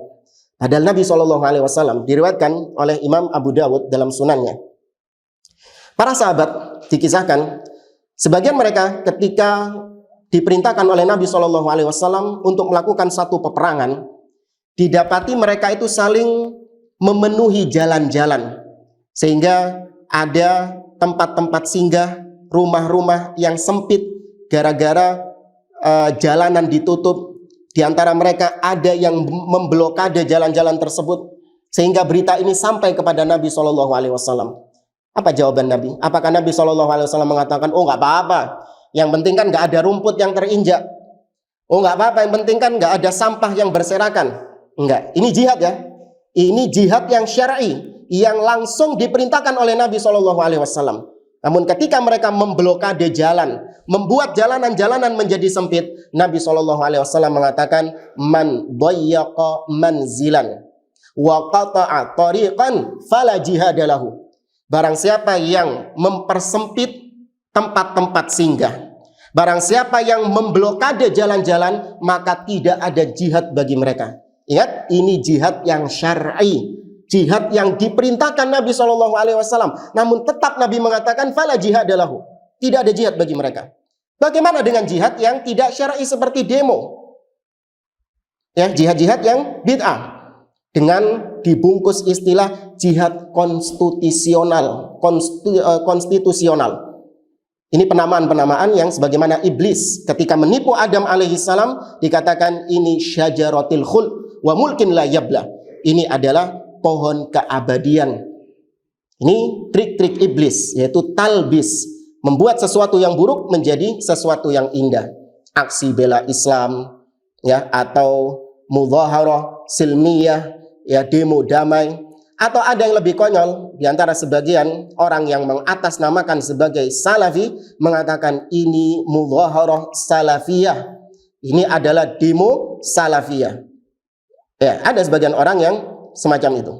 Padahal Nabi SAW diriwayatkan oleh Imam Abu Dawud dalam sunannya. Para sahabat dikisahkan, sebagian mereka ketika diperintahkan oleh Nabi SAW untuk melakukan satu peperangan, didapati mereka itu saling memenuhi jalan-jalan, sehingga ada tempat-tempat singgah, rumah-rumah yang sempit gara-gara jalanan ditutup. Di antara mereka ada yang memblokade jalan-jalan tersebut, sehingga berita ini sampai kepada Nabi SAW. Apa jawaban Nabi? Apakah Nabi SAW mengatakan, oh nggak apa-apa, yang penting kan nggak ada rumput yang terinjak, oh nggak apa-apa, yang penting kan nggak ada sampah yang berserakan? Enggak, ini jihad ya. Ini jihad yang syar'i, yang langsung diperintahkan oleh Nabi SAW. Namun ketika mereka memblokade jalan, membuat jalanan-jalanan menjadi sempit, Nabi SAW mengatakan, man dayyaqa manzilan wa qata'a tariqan fala jihadalahu. Barang siapa yang mempersempit tempat-tempat singgah, barang siapa yang memblokade jalan-jalan, maka tidak ada jihad bagi mereka. Ingat, ini jihad yang syar'i, jihad yang diperintahkan Nabi SAW. Namun tetap Nabi mengatakan fala jihadalahu, tidak ada jihad bagi mereka. Bagaimana dengan jihad yang tidak syar'i seperti demo? Ya, jihad-jihad yang bid'ah dengan dibungkus istilah jihad konstitusional. Ini penamaan-penamaan yang sebagaimana iblis ketika menipu Adam alaihissalam dikatakan ini syajaratil khuld wa mulkin la yabla. Ini adalah pohon keabadian. Ini trik-trik iblis, yaitu talbis, membuat sesuatu yang buruk menjadi sesuatu yang indah. Aksi bela Islam, ya, atau mudhaharah silmiyah, ya, demo damai, atau ada yang lebih konyol di antara sebagian orang yang mengatasnamakan sebagai salafi mengatakan ini mudhaharah salafiyah. Ini adalah demo salafiyah. Ya, ada sebagian orang yang semacam itu.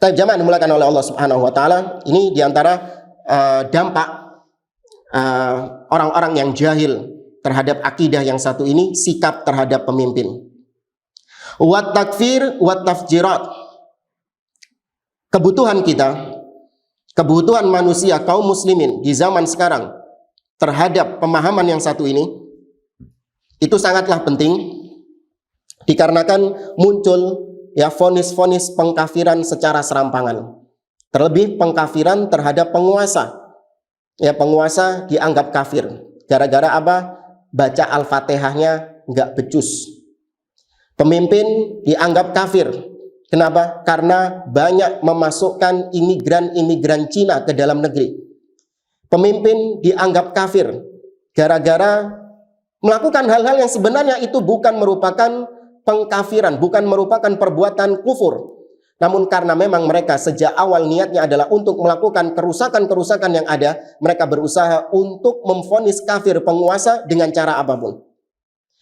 Tapi jamaah dimulakan oleh Allah Subhanahu wa taala, ini diantara dampak orang-orang yang jahil terhadap akidah yang satu ini, sikap terhadap pemimpin. Wat takfir wat tafjirat. Kebutuhan kita, kebutuhan manusia kaum muslimin di zaman sekarang terhadap pemahaman yang satu ini itu sangatlah penting, dikarenakan muncul, ya, vonis-vonis pengkafiran secara serampangan. Terlebih pengkafiran terhadap penguasa. Ya, penguasa dianggap kafir. Gara-gara apa? Baca Al-Fatihahnya nggak becus. Pemimpin dianggap kafir. Kenapa? Karena banyak memasukkan imigran-imigran Cina ke dalam negeri. Pemimpin dianggap kafir gara-gara melakukan hal-hal yang sebenarnya itu bukan merupakan pengkafiran, bukan merupakan perbuatan kufur. Namun karena memang mereka sejak awal niatnya adalah untuk melakukan kerusakan-kerusakan yang ada, mereka berusaha untuk memvonis kafir penguasa dengan cara apapun.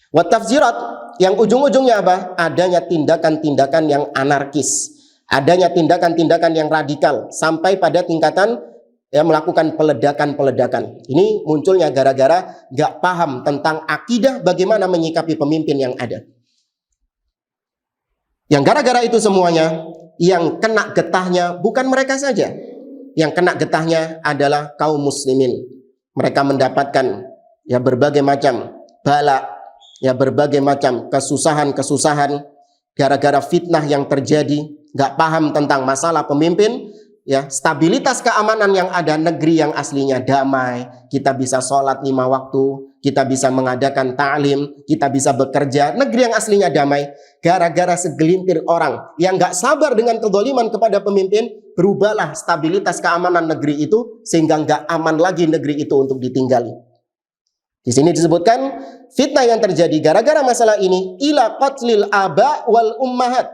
Wa tafjirat, yang ujung-ujungnya apa? Adanya tindakan-tindakan yang anarkis, adanya tindakan-tindakan yang radikal, sampai pada tingkatan, ya, melakukan peledakan-peledakan. Ini munculnya gara-gara gak paham tentang akidah bagaimana menyikapi pemimpin yang ada. Yang gara-gara itu semuanya, yang kena getahnya bukan mereka saja. Yang kena getahnya adalah kaum muslimin. Mereka mendapatkan, ya, berbagai macam bala, ya, berbagai macam kesusahan-kesusahan gara-gara fitnah yang terjadi, gak paham tentang masalah pemimpin, ya, stabilitas keamanan yang ada, negeri yang aslinya damai, kita bisa sholat 5 waktu, kita bisa mengadakan ta'lim, kita bisa bekerja, negeri yang aslinya damai, gara-gara segelintir orang yang gak sabar dengan kezaliman kepada pemimpin, berubahlah stabilitas keamanan negeri itu sehingga gak aman lagi negeri itu untuk ditinggali. Di sini disebutkan fitnah yang terjadi gara-gara masalah ini ila qatlil aba wal ummahat.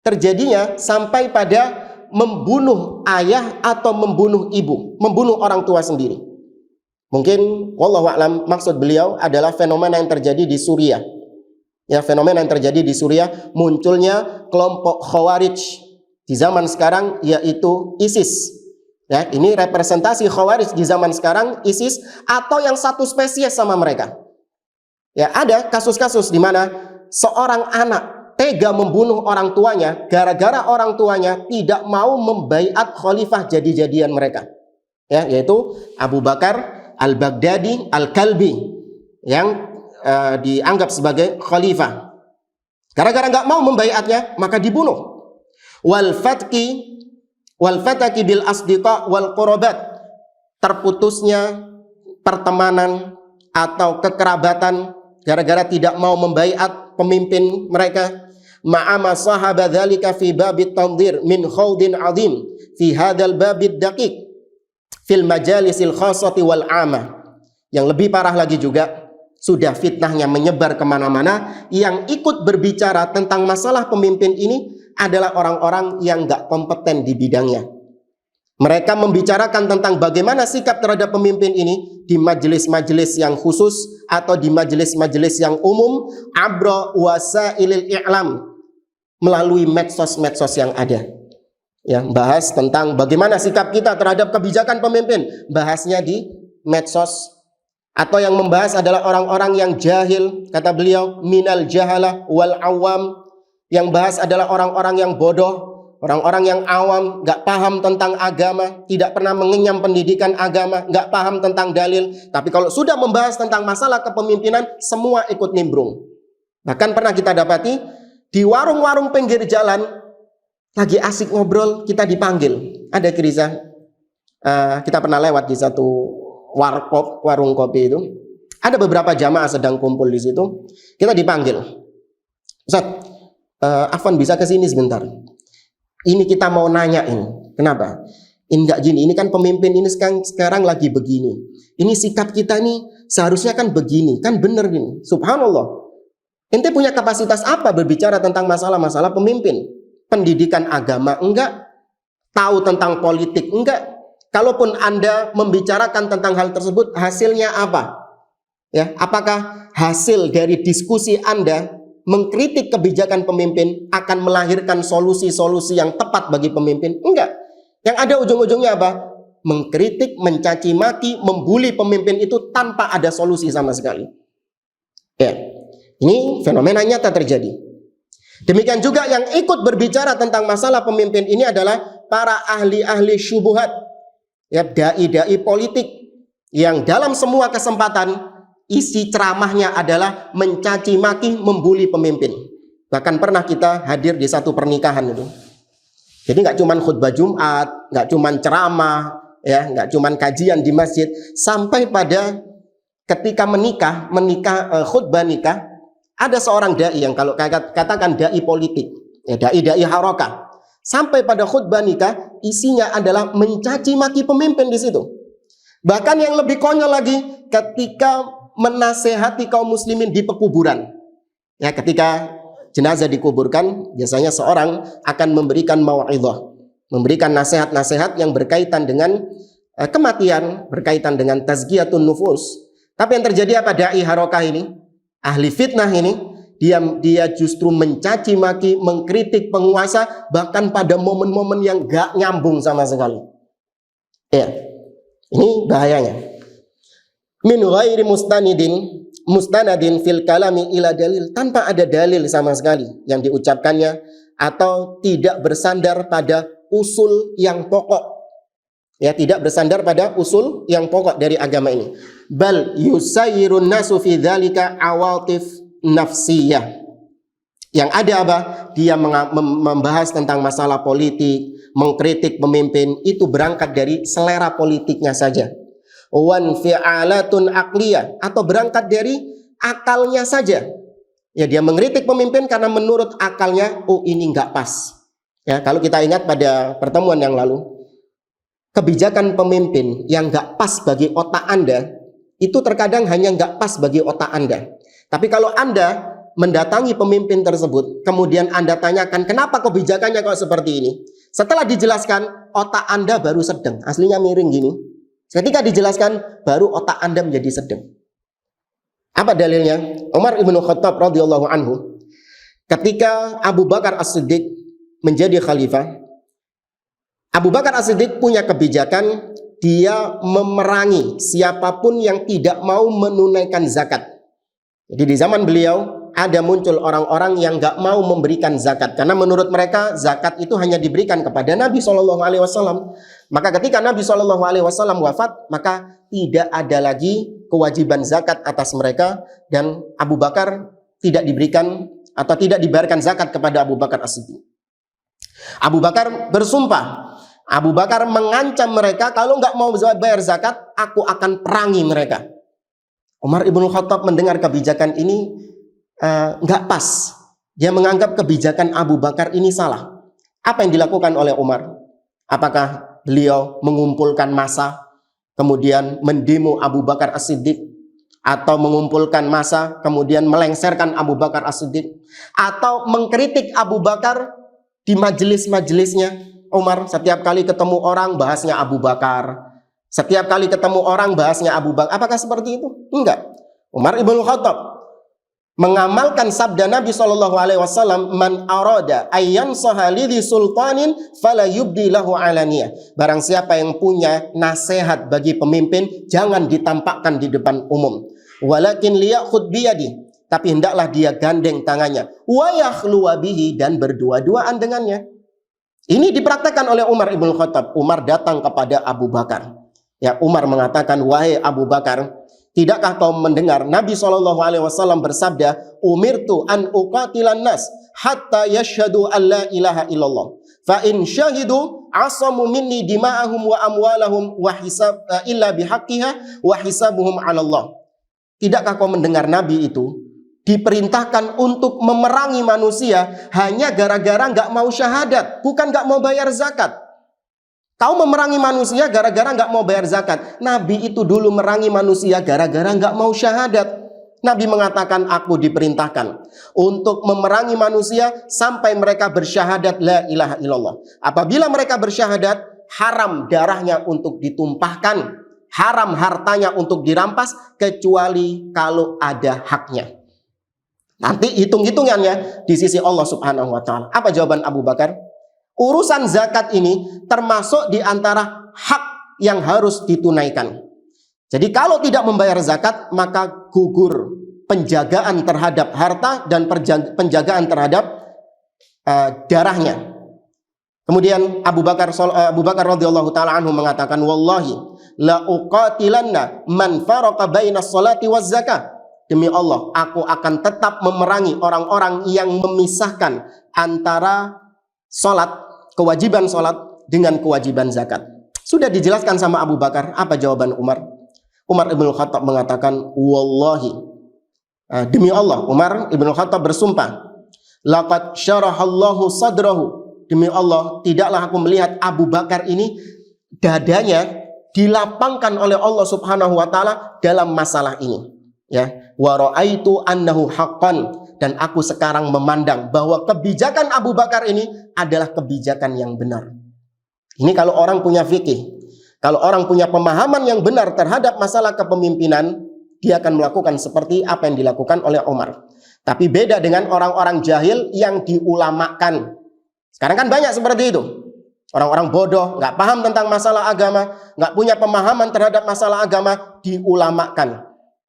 Terjadinya sampai pada membunuh ayah atau membunuh ibu, membunuh orang tua sendiri. Mungkin wallahu a'lam maksud beliau adalah fenomena yang terjadi di Suriah. Ya, fenomena yang terjadi di Suriah, munculnya kelompok Khawarij di zaman sekarang, yaitu ISIS. Ya, ini representasi Khawarij di zaman sekarang, ISIS atau yang satu spesies sama mereka. Ya, ada kasus-kasus di mana seorang anak tega membunuh orang tuanya gara-gara orang tuanya tidak mau membaiat khalifah jadi-jadian mereka. Ya, yaitu Abu Bakar Al-Baghdadi Al-Kalbi yang dianggap sebagai khalifah. Gara-gara nggak mau membaiatnya, maka dibunuh. Wal fataki bil asdiqa wal qurabat, terputusnya pertemanan atau kekerabatan gara-gara tidak mau membaiat pemimpin mereka. Ma'ama sahaba dzalika fi babit tanzir min khawdin azim fi hadzal babid daqiq fil majalisil khassati wal 'amah. Yang lebih parah lagi juga, sudah fitnahnya menyebar kemana-mana. Yang ikut berbicara tentang masalah pemimpin ini adalah orang-orang yang nggak kompeten di bidangnya. Mereka membicarakan tentang bagaimana sikap terhadap pemimpin ini di majelis-majelis yang khusus atau di majelis-majelis yang umum, abra wasailil i'lam, melalui medsos-medsos yang ada. Ya, bahas tentang bagaimana sikap kita terhadap kebijakan pemimpin, bahasnya di medsos. Atau yang membahas adalah orang-orang yang jahil, kata beliau, minal jahalah wal awam. Yang bahas adalah orang-orang yang bodoh, orang-orang yang awam, gak paham tentang agama, tidak pernah mengenyam pendidikan agama, gak paham tentang dalil. Tapi kalau sudah membahas tentang masalah kepemimpinan, semua ikut nimbrung. Bahkan pernah kita dapati di warung-warung pinggir jalan, lagi asik ngobrol, kita dipanggil. Ada kisah, kita pernah lewat di satu warkop, warung kopi itu. Ada beberapa jamaah sedang kumpul di situ. Kita dipanggil. Ustaz, Afwan bisa kesini sebentar. Ini kita mau nanyain. Kenapa? Ini enggak gini, ini kan pemimpin ini sekarang lagi begini. Ini sikap kita nih seharusnya kan begini, kan bener gini. Subhanallah. Ente punya kapasitas apa berbicara tentang masalah-masalah pemimpin? Pendidikan agama enggak, tahu tentang politik enggak. Kalaupun Anda membicarakan tentang hal tersebut, hasilnya apa? Ya, apakah hasil dari diskusi Anda mengkritik kebijakan pemimpin akan melahirkan solusi-solusi yang tepat bagi pemimpin? Enggak. Yang ada ujung-ujungnya apa? Mengkritik, mencaci maki, membuli pemimpin itu tanpa ada solusi sama sekali. Ya, ini fenomena nyata terjadi. Demikian juga yang ikut berbicara tentang masalah pemimpin ini adalah para ahli-ahli syubuhat, ya, dai-dai politik yang dalam semua kesempatan isi ceramahnya adalah mencaci maki, membuli pemimpin. Bahkan pernah kita hadir di satu pernikahan itu. Jadi nggak cuma khutbah Jumat, nggak cuma ceramah, ya, nggak cuma kajian di masjid, sampai pada ketika khutbah nikah. Ada seorang dai yang kalau katakan dai politik, ya, dai harokah, sampai pada khutbah nikah isinya adalah mencaci maki pemimpin di situ. Bahkan yang lebih konyol lagi, ketika menasehati kaum muslimin di pekuburan. Ya, ketika jenazah dikuburkan, biasanya seorang akan memberikan mau'idhah, memberikan nasihat-nasihat yang berkaitan dengan kematian, berkaitan dengan tazkiyatun nufus. Tapi yang terjadi apa? Dai harokah ini, ahli fitnah ini, dia justru mencaci maki, mengkritik penguasa, bahkan pada momen-momen yang gak nyambung sama sekali. Ya, ini bahayanya. Min ghairi mustanadin fil kalami ila dalil, tanpa ada dalil sama sekali yang diucapkannya, atau tidak bersandar pada usul yang pokok. Ya, tidak bersandar pada usul yang pokok dari agama ini. Bal yusayyirun nasu fi dzalika awatif nafsiyah. Yang ada apa? Dia membahas tentang masalah politik, mengkritik pemimpin, itu berangkat dari selera politiknya saja. Wan fi'alatun aqliyah, atau berangkat dari akalnya saja. Ya, dia mengkritik pemimpin karena menurut akalnya, oh ini enggak pas. Ya, kalau kita ingat pada pertemuan yang lalu, kebijakan pemimpin yang nggak pas bagi otak Anda, itu terkadang hanya nggak pas bagi otak Anda. Tapi kalau Anda mendatangi pemimpin tersebut, kemudian Anda tanyakan, kenapa kebijakannya kok seperti ini? Setelah dijelaskan, otak Anda baru sedeng. Aslinya miring gini. Ketika dijelaskan, baru otak Anda menjadi sedeng. Apa dalilnya? Umar ibn Khattab radhiyallahu anhu, ketika Abu Bakar As-Siddiq menjadi khalifah, Abu Bakar As-Siddiq punya kebijakan, dia memerangi siapapun yang tidak mau menunaikan zakat. Jadi di zaman beliau ada muncul orang-orang yang nggak mau memberikan zakat karena menurut mereka zakat itu hanya diberikan kepada Nabi SAW. Maka ketika Nabi SAW wafat, maka tidak ada lagi kewajiban zakat atas mereka, dan Abu Bakar tidak diberikan atau tidak dibayarkan zakat kepada Abu Bakar As-Siddiq. Abu Bakar bersumpah, Abu Bakar mengancam mereka, kalau nggak mau bayar zakat, aku akan perangi mereka. Umar ibn Khattab mendengar kebijakan ini nggak pas. Dia menganggap kebijakan Abu Bakar ini salah. Apa yang dilakukan oleh Umar? Apakah beliau mengumpulkan massa, kemudian mendemo Abu Bakar As-Siddiq, atau mengumpulkan massa kemudian melengsarkan Abu Bakar As-Siddiq, atau mengkritik Abu Bakar di majelis-majelisnya. Umar setiap kali ketemu orang bahasnya Abu Bakar, setiap kali ketemu orang bahasnya Abu Bakar. Apakah seperti itu? Enggak. Umar ibn Khattab mengamalkan sabda Nabi SAW, man arada ayyan sahalidhi sultanin fala yubdi lahu alaniyah. Barang siapa yang punya nasihat bagi pemimpin, jangan ditampakkan di depan umum. Walakin liyakhud biyadi, tapi hendaklah dia gandeng tangannya. Wa yakhluwa bihi, dan berdua-duaan dengannya. Ini dipraktekkan oleh Umar ibn Khattab. Umar datang kepada Abu Bakar. Ya, Umar mengatakan, wahai Abu Bakar, tidakkah kau mendengar Nabi SAW bersabda, umirtu an uqatilan nas hatta yashhadu an la ilaha illallah. Fa in syahidu asamu minni dima'ahum wa amwalahum wa hisab illa bihaqqiha wa hisabuhum 'ala Allah. Tidakkah kau mendengar Nabi itu diperintahkan untuk memerangi manusia hanya gara-gara nggak mau syahadat, bukan nggak mau bayar zakat. Kau memerangi manusia gara-gara nggak mau bayar zakat. Nabi itu dulu merangi manusia gara-gara nggak mau syahadat. Nabi mengatakan, aku diperintahkan untuk memerangi manusia sampai mereka bersyahadat la ilaha illallah. Apabila mereka bersyahadat, haram darahnya untuk ditumpahkan, haram hartanya untuk dirampas, kecuali kalau ada haknya. Nanti hitung-hitungannya di sisi Allah Subhanahu wa Ta'ala. Apa jawaban Abu Bakar? Urusan zakat ini termasuk di antara hak yang harus ditunaikan. Jadi kalau tidak membayar zakat, maka gugur penjagaan terhadap harta dan penjagaan terhadap darahnya. Kemudian Abu Bakar radhiyallahu taala anhu mengatakan, wallahi la uqatilanna man faraqa baina sholati waz zakah. Demi Allah, aku akan tetap memerangi orang-orang yang memisahkan antara salat, kewajiban salat dengan kewajiban zakat. Sudah dijelaskan sama Abu Bakar. Apa jawaban Umar? Umar ibn Khattab mengatakan, wallahi, demi Allah, Umar ibn Khattab bersumpah, laqad syarahallahu sadrahu, demi Allah, tidaklah aku melihat Abu Bakar ini dadanya dilapangkan oleh Allah Subhanahu wa Ta'ala dalam masalah ini. Ya, wa ra'aitu annahu haqqan, dan aku sekarang memandang bahwa kebijakan Abu Bakar ini adalah kebijakan yang benar. Ini kalau orang punya fikih, kalau orang punya pemahaman yang benar terhadap masalah kepemimpinan, dia akan melakukan seperti apa yang dilakukan oleh Umar. Tapi beda dengan orang-orang jahil yang diulamakan. Sekarang kan banyak seperti itu. Orang-orang bodoh, nggak paham tentang masalah agama, nggak punya pemahaman terhadap masalah agama, diulamakan.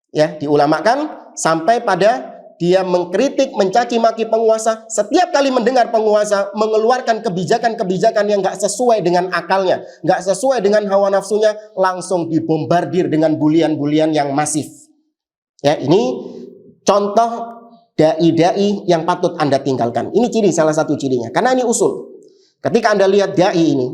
Ya, diulamakan sampai pada dia mengkritik, mencaci maki penguasa. Setiap kali mendengar penguasa mengeluarkan kebijakan-kebijakan yang nggak sesuai dengan akalnya, nggak sesuai dengan hawa nafsunya, langsung dibombardir dengan bulian-bulian yang masif. Ya, ini contoh dai-dai yang patut Anda tinggalkan. Ini ciri, salah satu cirinya. Karena ini usul. Ketika Anda lihat dai ini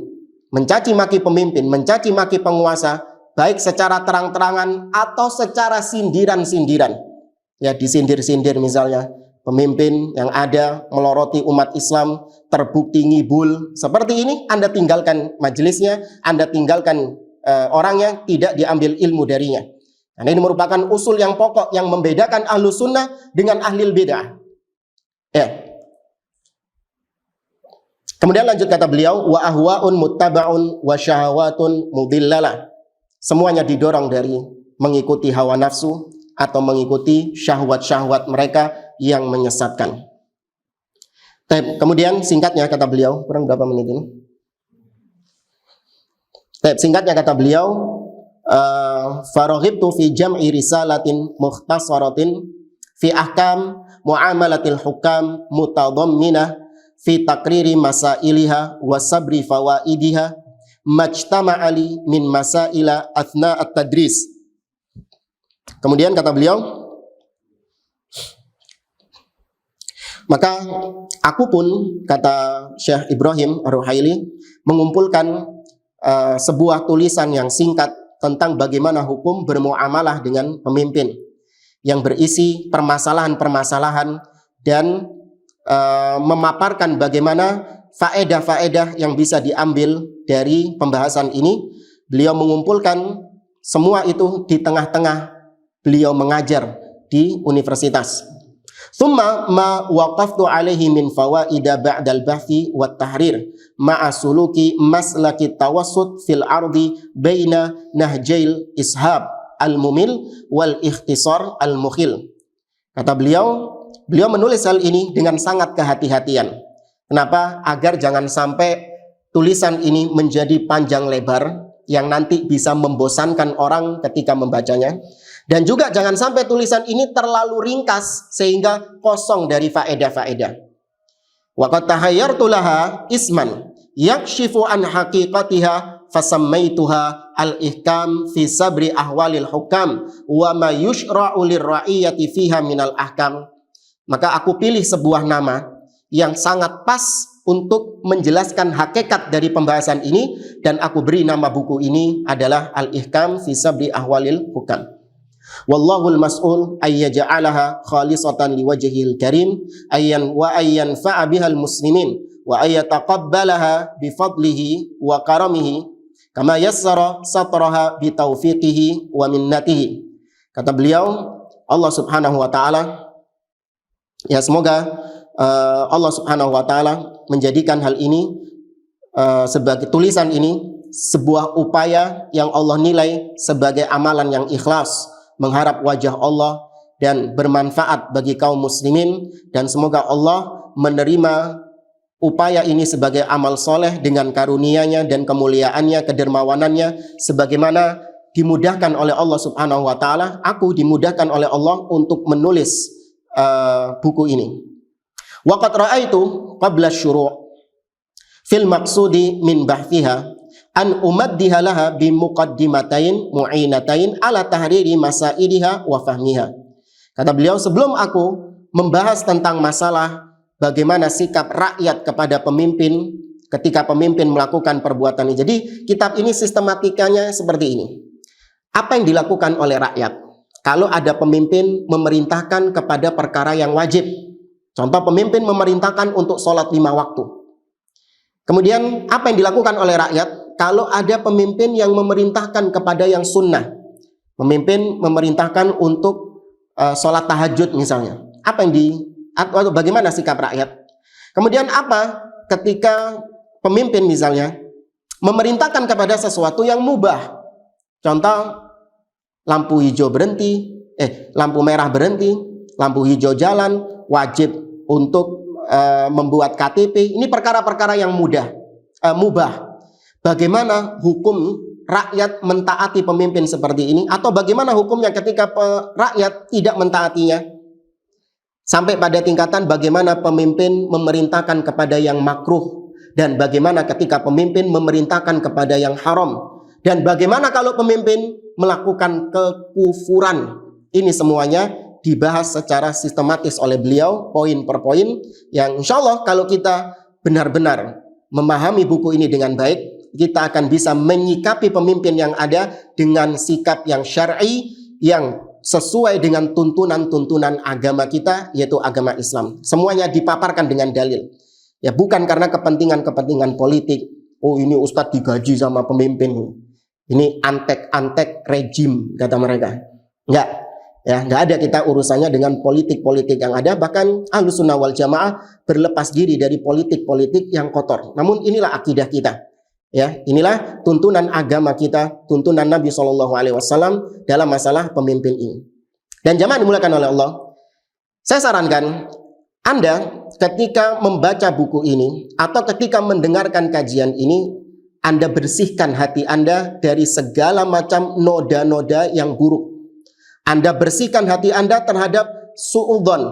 mencaci maki pemimpin, mencaci maki penguasa, baik secara terang-terangan atau secara sindiran-sindiran. Ya, disindir-sindir misalnya pemimpin yang ada meloroti umat Islam, terbukti ngibul. Seperti ini, Anda tinggalkan majelisnya, Anda tinggalkan orangnya, tidak diambil ilmu darinya. Karena ini merupakan usul yang pokok yang membedakan ahlu sunnah dengan ahlil bid'ah. Ya. Kemudian lanjut kata beliau, wa ahwa'un muttaba'un wa syahawatun mudhillalah. Semuanya didorong dari mengikuti hawa nafsu atau mengikuti syahwat-syahwat mereka yang menyesatkan. Kemudian singkatnya kata beliau, kurang berapa menit ini? Singkatnya kata beliau, faraghibtu fi jam'i risalatin mukhtasaratin fi ahkam muamalatil hukam mutadamminah fi takriri masailiha wa sabri fawaidiha majtama'ali min masaila athna at-tadris. Kemudian kata beliau, maka aku pun, kata Syekh Ibrahim Ar-Ruhaili, mengumpulkan sebuah tulisan yang singkat tentang bagaimana hukum bermuamalah dengan pemimpin, yang berisi permasalahan-permasalahan dan memaparkan bagaimana faedah-faedah yang bisa diambil dari pembahasan ini. Beliau mengumpulkan semua itu di tengah-tengah beliau mengajar di universitas. Thumma ma waqaftu alaihi min fawaida ba'dal bahthi wat tahrir ma'a suluki maslaki tawassut fil ardi baina nahjail ishab al-mumil wal ikhtisar al-mukhil. Kata beliau menulis hal ini dengan sangat kehati-hatian. Kenapa? Agar jangan sampai tulisan ini menjadi panjang lebar yang nanti bisa membosankan orang ketika membacanya. Dan juga jangan sampai tulisan ini terlalu ringkas sehingga kosong dari faedah-faedah. Wa qad tahayyartu laha isman yakshifu an haqiqatiha fasammaituha al-ihkam fi sabri ahwalil hukam wa ma yushra'u lirra'iyati fiha minal ahkam. Maka aku pilih sebuah nama yang sangat pas untuk menjelaskan hakikat dari pembahasan ini, dan aku beri nama buku ini adalah Al-Ihkam fi Sabri Ahwalil Hukam. Wallahul mas'ul ayyaja'alaha khalisatan liwajhihil karim ayyan fa'a bihal muslimin wa ayyataqabbalaha bifadlihi wa karamihi kama yassara satraha bitaufiqihi wa minnatihi. Kata beliau, Allah Subhanahu wa taala, ya semoga Allah Subhanahu wa taala menjadikan hal ini sebagai tulisan ini sebuah upaya yang Allah nilai sebagai amalan yang ikhlas, mengharap wajah Allah dan bermanfaat bagi kaum muslimin, dan semoga Allah menerima upaya ini sebagai amal soleh dengan karunia-Nya dan kemuliaannya, kedermawanannya, sebagaimana dimudahkan oleh Allah Subhanahu wa taala. Aku dimudahkan oleh Allah untuk menulis buku ini. Wa qad ra'aitu qabla asy-syuru' fil maqsudi min bahthiha an umaddiha laha bi muqaddimatain mu'inatain ala tahriri masailiha wa fahmiha. Kata beliau, sebelum aku membahas tentang masalah bagaimana sikap rakyat kepada pemimpin ketika pemimpin melakukan perbuatan ini. Jadi kitab ini sistematikanya seperti ini. Apa yang dilakukan oleh rakyat kalau ada pemimpin memerintahkan kepada perkara yang wajib? Contoh, pemimpin memerintahkan untuk sholat 5 waktu. Kemudian apa yang dilakukan oleh rakyat kalau ada pemimpin yang memerintahkan kepada yang sunnah? Pemimpin memerintahkan untuk sholat tahajud misalnya. Bagaimana sikap rakyat? Kemudian apa ketika pemimpin misalnya memerintahkan kepada sesuatu yang mubah? Contoh, lampu hijau berhenti, lampu merah berhenti, lampu hijau jalan, wajib untuk membuat KTP. Ini perkara-perkara yang mubah. Bagaimana hukum rakyat mentaati pemimpin seperti ini? Atau bagaimana hukumnya ketika rakyat tidak mentaatinya? Sampai pada tingkatan bagaimana pemimpin memerintahkan kepada yang makruh, dan bagaimana ketika pemimpin memerintahkan kepada yang haram, dan bagaimana kalau pemimpin melakukan kekufuran. Ini semuanya dibahas secara sistematis oleh beliau, poin per poin, yang insya Allah kalau kita benar-benar memahami buku ini dengan baik, kita akan bisa menyikapi pemimpin yang ada dengan sikap yang syar'i, yang sesuai dengan tuntunan-tuntunan agama kita, yaitu agama Islam. Semuanya dipaparkan dengan dalil. Ya, bukan karena kepentingan-kepentingan politik. Oh, ini ustadz digaji sama pemimpin. Ini antek-antek rejim, kata mereka. Enggak ada kita urusannya dengan politik-politik yang ada. Bahkan Ahlussunnah wal Jamaah berlepas diri dari politik-politik yang kotor. Namun inilah akidah kita. Ya, inilah tuntunan agama kita, tuntunan Nabi SAW dalam masalah pemimpin ini. Dan jamaah dimulakan oleh Allah, saya sarankan Anda ketika membaca buku ini atau ketika mendengarkan kajian ini, Anda bersihkan hati Anda dari segala macam noda-noda yang buruk. Anda bersihkan hati Anda terhadap su'udzon,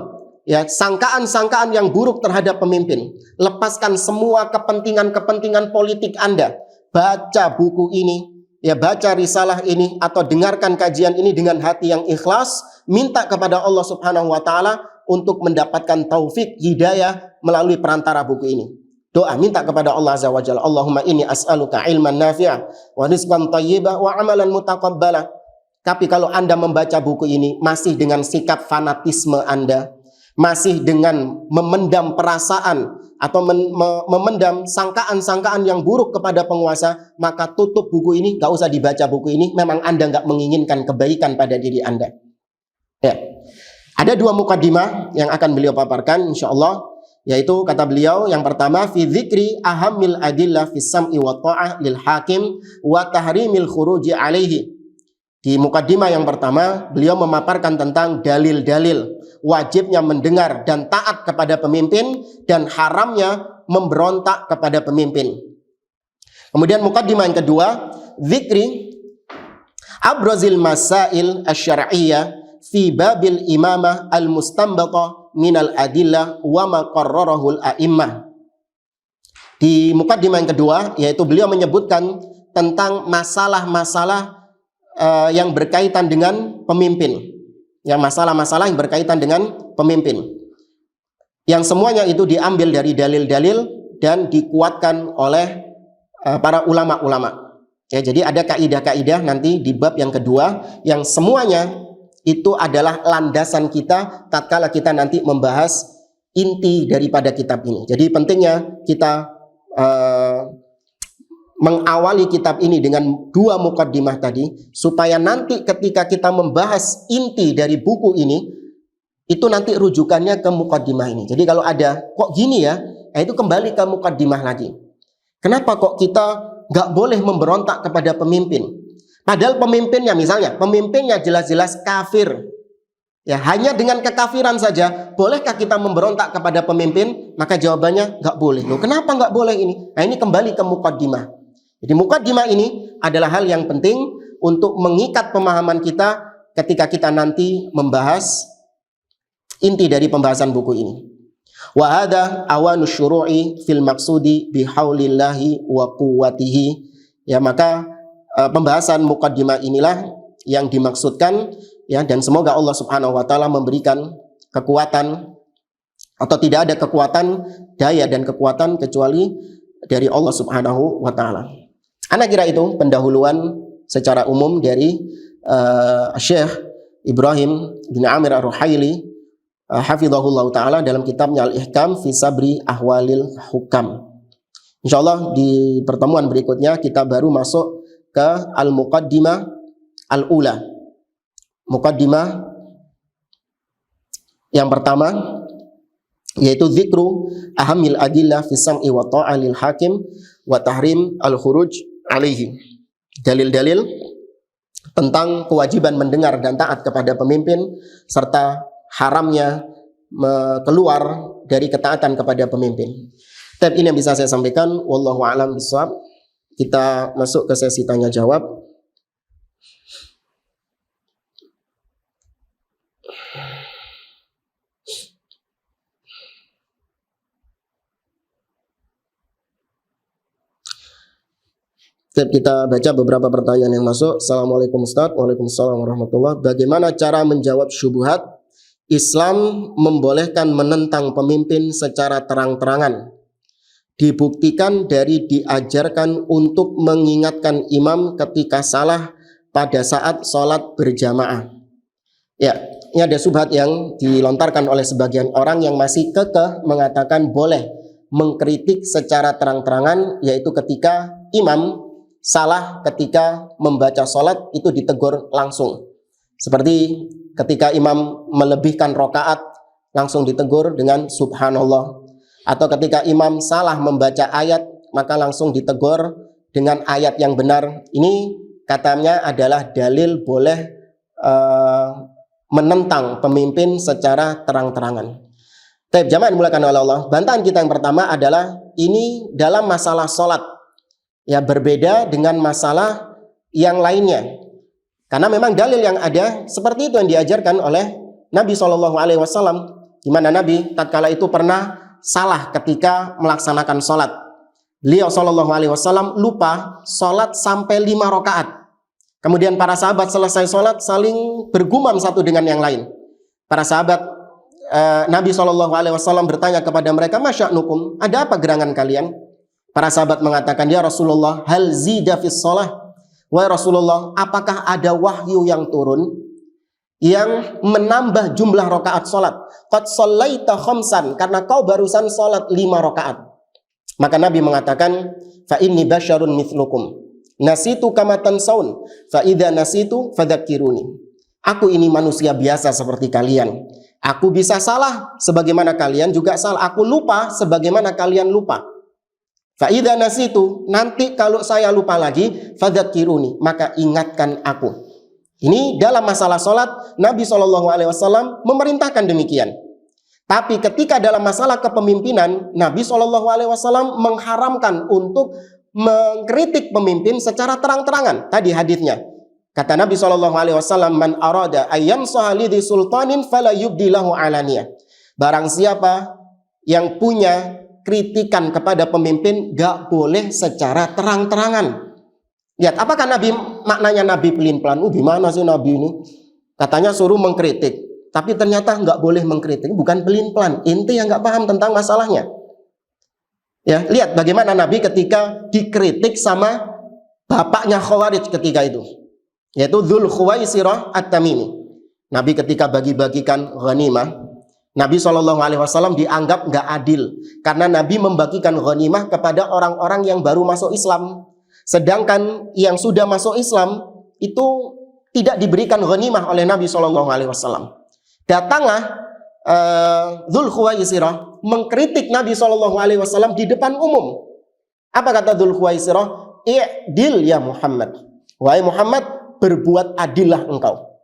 ya, sangkaan-sangkaan yang buruk terhadap pemimpin. Lepaskan semua kepentingan-kepentingan politik Anda. Baca buku ini, ya, baca risalah ini atau dengarkan kajian ini dengan hati yang ikhlas, minta kepada Allah Subhanahu wa taala untuk mendapatkan taufik hidayah melalui perantara buku ini. Doa, minta kepada Allah Azza wa Jalla, Allahumma inni as'aluka ilman nafi'ah wa rizqan thayyibah wa amalan mutaqabbalah. Tapi kalau Anda membaca buku ini masih dengan sikap fanatisme Anda, masih dengan memendam perasaan atau memendam sangkaan-sangkaan yang buruk kepada penguasa, maka tutup buku ini, gak usah dibaca buku ini. Memang Anda gak menginginkan kebaikan pada diri Anda. Ya. Ada dua mukaddimah yang akan beliau paparkan insyaallah, yaitu kata beliau yang pertama fi dzikri ahammil adillah fis sam'i wa ta'ah lil hakim wa tahrimil khuruji alaihi. Di mukaddimah yang pertama beliau memaparkan tentang dalil-dalil wajibnya mendengar dan taat kepada pemimpin dan haramnya memberontak kepada pemimpin. Kemudian mukaddimah yang kedua, dzikri abrazil masail asy-syar'iyyah fi babil imamah al-mustanbatah minal adillah wa ma qarrarahul a'immah. Di mukaddimah yang kedua, yaitu beliau menyebutkan tentang masalah-masalah yang berkaitan dengan pemimpin. Yang masalah-masalah yang berkaitan dengan pemimpin. Yang semuanya itu diambil dari dalil-dalil dan dikuatkan oleh para ulama-ulama. Ya, jadi ada kaidah-kaidah nanti di bab yang kedua yang semuanya itu adalah landasan kita tatkala kita nanti membahas inti daripada kitab ini. Jadi pentingnya kita mengawali kitab ini dengan dua mukaddimah tadi, supaya nanti ketika kita membahas inti dari buku ini, itu nanti rujukannya ke mukaddimah ini. Jadi kalau ada kok gini ya, itu kembali ke mukaddimah lagi. Kenapa kok kita nggak boleh memberontak kepada pemimpin? Padahal pemimpinnya, misalnya pemimpinnya jelas-jelas kafir, ya hanya dengan kekafiran saja bolehkah kita memberontak kepada pemimpin? Maka jawabannya nggak boleh. Loh, kenapa nggak boleh ini? Nah, ini kembali ke mukaddimah. Jadi mukaddimah ini adalah hal yang penting untuk mengikat pemahaman kita ketika kita nanti membahas inti dari pembahasan buku ini. Wa hadza awanu syuru'i fil maqsudi bihaulillahi wa quwwatihi. Ya, maka pembahasan mukaddimah inilah yang dimaksudkan, ya, dan semoga Allah Subhanahu wa taala memberikan kekuatan, atau tidak ada kekuatan, daya dan kekuatan kecuali dari Allah Subhanahu wa taala. Ana kira itu pendahuluan secara umum dari Syekh Ibrahim bin Amir Ar-Ruhaili hafizahullah taala dalam kitabnya Al-Ihkam fi Sabri Ahwalil Hukam. Insyaallah di pertemuan berikutnya kita baru masuk ke al-muqaddimah al-ula. Muqaddimah yang pertama yaitu zikru ahamil adillah fi sam'i wa ta'ah lil hakim wa tahrim al-khuruj alaihi. Dalil-dalil tentang kewajiban mendengar dan taat kepada pemimpin serta haramnya keluar dari ketaatan kepada pemimpin. Tapi ini yang bisa saya sampaikan, wallahu a'lam bishawab. Kita masuk ke sesi tanya jawab. Kita baca beberapa pertanyaan yang masuk. Assalamualaikum Ustaz. Waalaikumsalam warahmatullahi wabarakatuh. Bagaimana cara menjawab syubhat? Islam membolehkan menentang pemimpin secara terang-terangan. Dibuktikan dari diajarkan untuk mengingatkan imam ketika salah pada saat sholat berjamaah. Ya, ini ada syubhat yang dilontarkan oleh sebagian orang yang masih kekeh mengatakan boleh mengkritik secara terang-terangan, yaitu ketika imam salah ketika membaca sholat itu ditegur langsung. Seperti ketika imam melebihkan rokaat langsung ditegur dengan subhanallah. Atau ketika imam salah membaca ayat maka langsung ditegur dengan ayat yang benar. Ini katanya adalah dalil boleh menentang pemimpin secara terang-terangan. Tapi jamaah dimulakan oleh Allah, bantahan kita yang pertama adalah ini dalam masalah sholat. Ya, berbeda dengan masalah yang lainnya. Karena memang dalil yang ada seperti itu yang diajarkan oleh Nabi SAW, di mana Nabi tatkala itu pernah salah ketika melaksanakan sholat. Beliau SAW lupa sholat sampai 5 rakaat. Kemudian para sahabat selesai sholat saling bergumam satu dengan yang lain. Para sahabat Nabi SAW bertanya kepada mereka, masya'nukum, ada apa gerangan kalian? Para sahabat mengatakan, ya Rasulullah, hal zida fis sholah. Wahai Rasulullah, apakah ada wahyu yang turun yang menambah jumlah rakaat sholat? Qad shallaita khamsan, karena kau barusan sholat 5 rakaat. Maka Nabi mengatakan, fa inni basyarun mithlukum, nasitu kama tansaun, fa idza nasitu fadzakiruni. Aku ini manusia biasa seperti kalian. Aku bisa salah sebagaimana kalian juga salah. Aku lupa sebagaimana kalian lupa. Fa idza nasitu, nanti kalau saya lupa lagi, fadzakiruni, maka ingatkan aku. Ini dalam masalah sholat, Nabi SAW memerintahkan demikian. Tapi ketika dalam masalah kepemimpinan, Nabi SAW mengharamkan untuk mengkritik pemimpin secara terang-terangan. Tadi hadisnya, kata Nabi SAW, man arada ayyam sahalidhi sultanin fala yubdilahu alaniyah. Barang siapa yang punya kritikan kepada pemimpin, gak boleh secara terang-terangan. Lihat, apakah maknanya Nabi pelin-pelan? Gimana sih Nabi ini? Katanya suruh mengkritik, tapi ternyata gak boleh mengkritik. Bukan pelin-pelan, inti yang gak paham tentang masalahnya. Ya, lihat bagaimana Nabi ketika dikritik sama bapaknya Khawarij ketika itu, yaitu Dzul Khuwaisirah At-Tamimi. Nabi ketika bagi-bagikan ghanimah, Nabi SAW dianggap nggak adil karena Nabi membagikan ghanimah kepada orang-orang yang baru masuk Islam, sedangkan yang sudah masuk Islam itu tidak diberikan ghanimah oleh Nabi SAW. Datanglah Dzul Khuwaisirah mengkritik Nabi SAW di depan umum. Apa kata Dzul Khuwaisirah? I'dil ya Muhammad, wahai Muhammad, berbuat adillah engkau.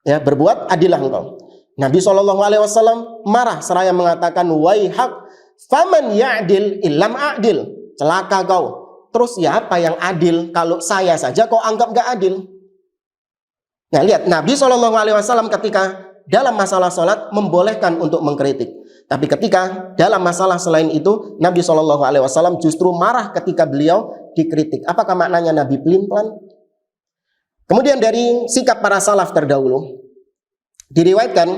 Ya, berbuat adillah engkau. Nabi SAW marah seraya mengatakan, waihak faman ya'dil illam a'dil. Celaka kau. Terus ya apa yang adil kalau saya saja kau anggap gak adil? Nah lihat, Nabi SAW ketika dalam masalah sholat membolehkan untuk mengkritik. Tapi ketika dalam masalah selain itu, Nabi SAW justru marah ketika beliau dikritik. Apakah maknanya Nabi pelin-pelan? Kemudian dari sikap para salaf terdahulu, diriwayatkan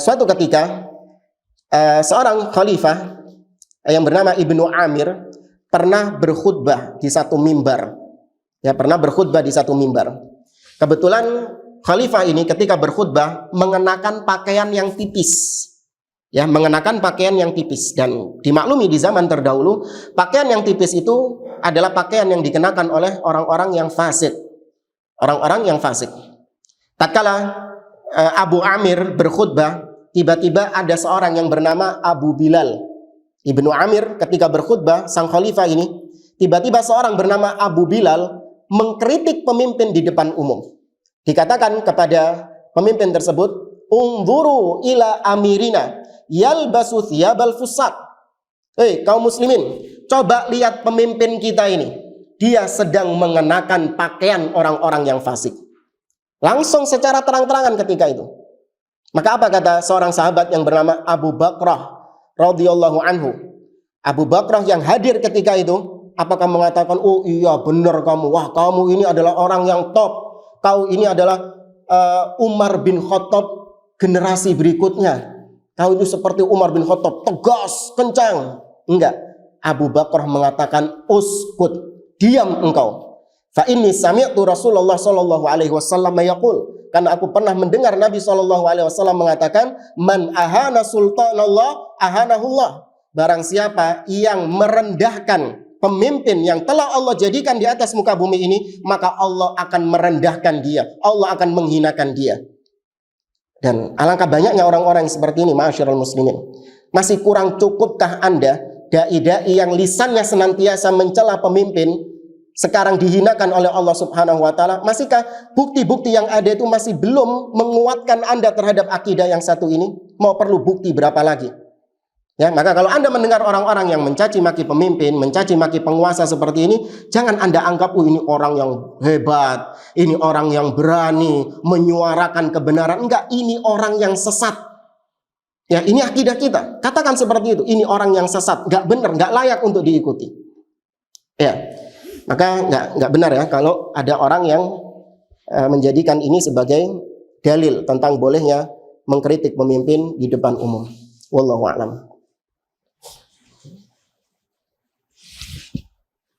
suatu ketika seorang khalifah yang bernama Ibnu Amir pernah berkhutbah di satu mimbar. Ya, pernah berkhutbah di satu mimbar. Kebetulan khalifah ini ketika berkhutbah mengenakan pakaian yang tipis. Ya, mengenakan pakaian yang tipis, dan dimaklumi di zaman terdahulu pakaian yang tipis itu adalah pakaian yang dikenakan oleh orang-orang yang fasik. Orang-orang yang fasik. Tatkala Abu Amir berkhutbah, tiba-tiba ada seorang yang bernama Abu Bilal. Ibnu Amir ketika berkhutbah, sang khalifah ini, tiba-tiba seorang bernama Abu Bilal mengkritik pemimpin di depan umum. Dikatakan kepada pemimpin tersebut, unzuru ila amirina yalbasu thiyabal fusaq. Kaum muslimin, coba lihat pemimpin kita ini. Dia sedang mengenakan pakaian orang-orang yang fasik. Langsung secara terang-terangan ketika itu. Maka apa kata seorang sahabat yang bernama Abu Bakrah radhiyallahu anhu? Abu Bakrah yang hadir ketika itu, apakah mengatakan, oh iya benar kamu, wah kamu ini adalah orang yang top, kau ini adalah Umar bin Khattab generasi berikutnya, kau itu seperti Umar bin Khattab, tegas, kencang? Enggak. Abu Bakrah mengatakan, uskut, diam engkau. Fa inni sami'tu Rasulullah sallallahu alaihi wasallam yaqul, karena aku pernah mendengar Nabi sallallahu alaihi wasallam mengatakan, man ahana sultanallah ahanahullah. Barang siapa yang merendahkan pemimpin yang telah Allah jadikan di atas muka bumi ini, maka Allah akan merendahkan dia, Allah akan menghinakan dia. Dan alangkah banyaknya orang-orang yang seperti ini, ma'asyiral muslimin. Masih kurang cukupkah Anda, dai-dai yang lisannya senantiasa mencela pemimpin, sekarang dihinakan oleh Allah Subhanahu wa taala? Masihkah bukti-bukti yang ada itu masih belum menguatkan Anda terhadap akidah yang satu ini? Mau perlu bukti berapa lagi? Ya, maka kalau Anda mendengar orang-orang yang mencaci maki pemimpin, mencaci maki penguasa seperti ini, jangan Anda anggap ini orang yang hebat, ini orang yang berani menyuarakan kebenaran. Enggak, ini orang yang sesat. Ya, ini akidah kita. Katakan seperti itu, ini orang yang sesat, enggak benar, enggak layak untuk diikuti. Ya. Maka nggak benar ya kalau ada orang yang menjadikan ini sebagai dalil tentang bolehnya mengkritik pemimpin di depan umum. Wallahu a'lam.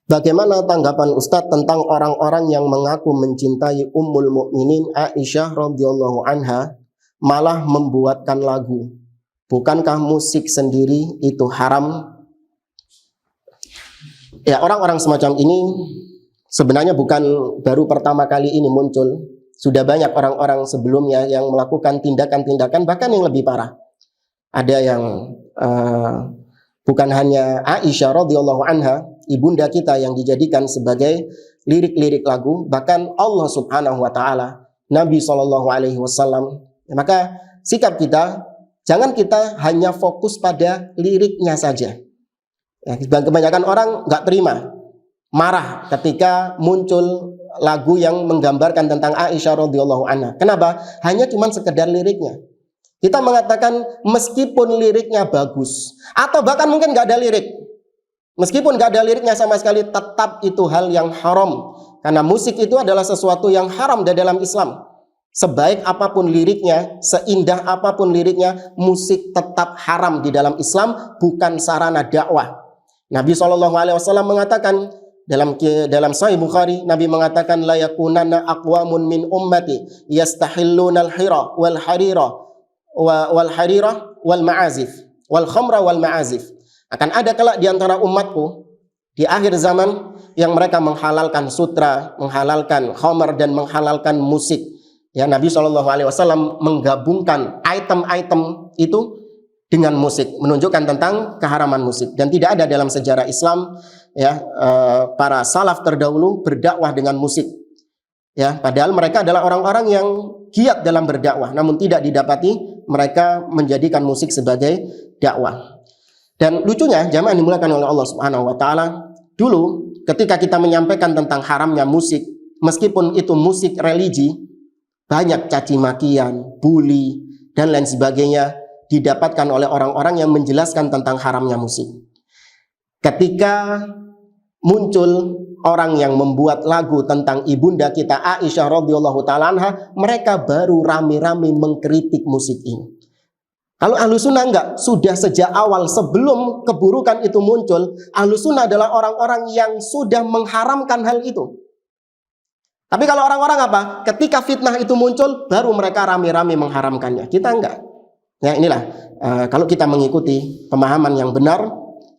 Bagaimana tanggapan Ustadz tentang orang-orang yang mengaku mencintai Ummul Mukminin Aisyah radhiyallahu anha malah membuatkan lagu? Bukankah musik sendiri itu haram? Ya, orang-orang semacam ini sebenarnya bukan baru pertama kali ini muncul. Sudah banyak orang-orang sebelumnya yang melakukan tindakan-tindakan bahkan yang lebih parah. Ada yang bukan hanya Aisyah radhiyallahu anha, ibunda kita, yang dijadikan sebagai lirik-lirik lagu, bahkan Allah Subhanahu wa taala, Nabi sallallahu alaihi wasallam. Maka sikap kita, jangan kita hanya fokus pada liriknya saja. Ya, kebanyakan orang nggak terima, marah ketika muncul lagu yang menggambarkan tentang Aisyah radhiyallahu anha. Kenapa? Hanya cuma sekedar liriknya. Kita mengatakan meskipun liriknya bagus, atau bahkan mungkin nggak ada lirik, meskipun nggak ada liriknya sama sekali, tetap itu hal yang haram. Karena musik itu adalah sesuatu yang haram di dalam Islam. Sebaik apapun liriknya, seindah apapun liriknya, musik tetap haram di dalam Islam, bukan sarana dakwah. Nabi SAW mengatakan dalam Sahih Bukhari, Nabi mengatakan la yakunanna aqwamun min ummati yastahilluna al-hira wal harira wal ma'azif wal khamra wal ma'azif. Akan ada kelak di antara umatku di akhir zaman yang mereka menghalalkan sutra, menghalalkan khamar, dan menghalalkan musik. Ya, Nabi SAW menggabungkan item-item itu dengan musik, menunjukkan tentang keharaman musik. Dan tidak ada dalam sejarah Islam, ya, para salaf terdahulu berdakwah dengan musik. Ya, padahal mereka adalah orang-orang yang giat dalam berdakwah, namun tidak didapati mereka menjadikan musik sebagai dakwah. Dan lucunya, jamaah dimulakan oleh Allah Subhanahu wa taala, dulu ketika kita menyampaikan tentang haramnya musik, meskipun itu musik religi, banyak caci makian, bully, dan lain sebagainya didapatkan oleh orang-orang yang menjelaskan tentang haramnya musik. Ketika muncul orang yang membuat lagu tentang ibunda kita Aisyah radhiyallahu taala anha, mereka baru rame-rame mengkritik musik ini. Kalau Ahlussunnah enggak, sudah sejak awal sebelum keburukan itu muncul, Ahlussunnah adalah orang-orang yang sudah mengharamkan hal itu. Tapi kalau orang-orang apa? Ketika fitnah itu muncul, baru mereka rame-rame mengharamkannya. Kita enggak. Ya, inilah kalau kita mengikuti pemahaman yang benar,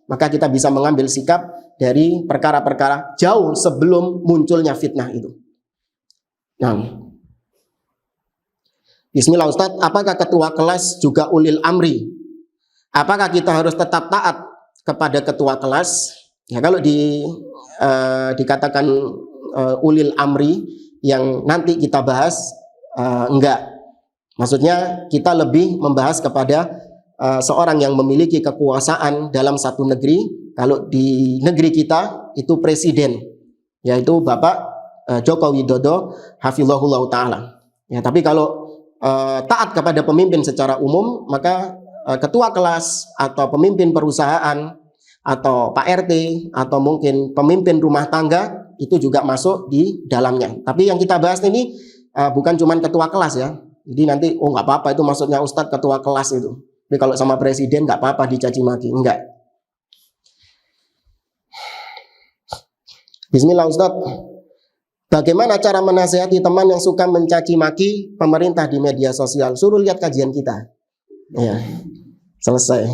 maka kita bisa mengambil sikap dari perkara-perkara jauh sebelum munculnya fitnah itu. Nah, bismillah Ustadz, apakah ketua kelas juga ulil amri? Apakah kita harus tetap taat kepada ketua kelas? Ya, kalau dikatakan ulil amri yang nanti kita bahas, enggak. Maksudnya kita lebih membahas kepada seorang yang memiliki kekuasaan dalam satu negeri. Kalau di negeri kita itu presiden, yaitu Bapak Joko Widodo hafizahullah ta'ala. Ya, tapi kalau taat kepada pemimpin secara umum, maka ketua kelas atau pemimpin perusahaan atau Pak RT atau mungkin pemimpin rumah tangga itu juga masuk di dalamnya. Tapi yang kita bahas ini bukan cuma ketua kelas ya. Jadi nanti nggak apa-apa itu maksudnya Ustadz ketua kelas itu. Tapi kalau sama presiden nggak apa-apa dicaci maki, enggak. Bismillah Ustadz, bagaimana cara menasihati teman yang suka mencaci maki pemerintah di media sosial? Suruh lihat kajian kita. Ya, selesai.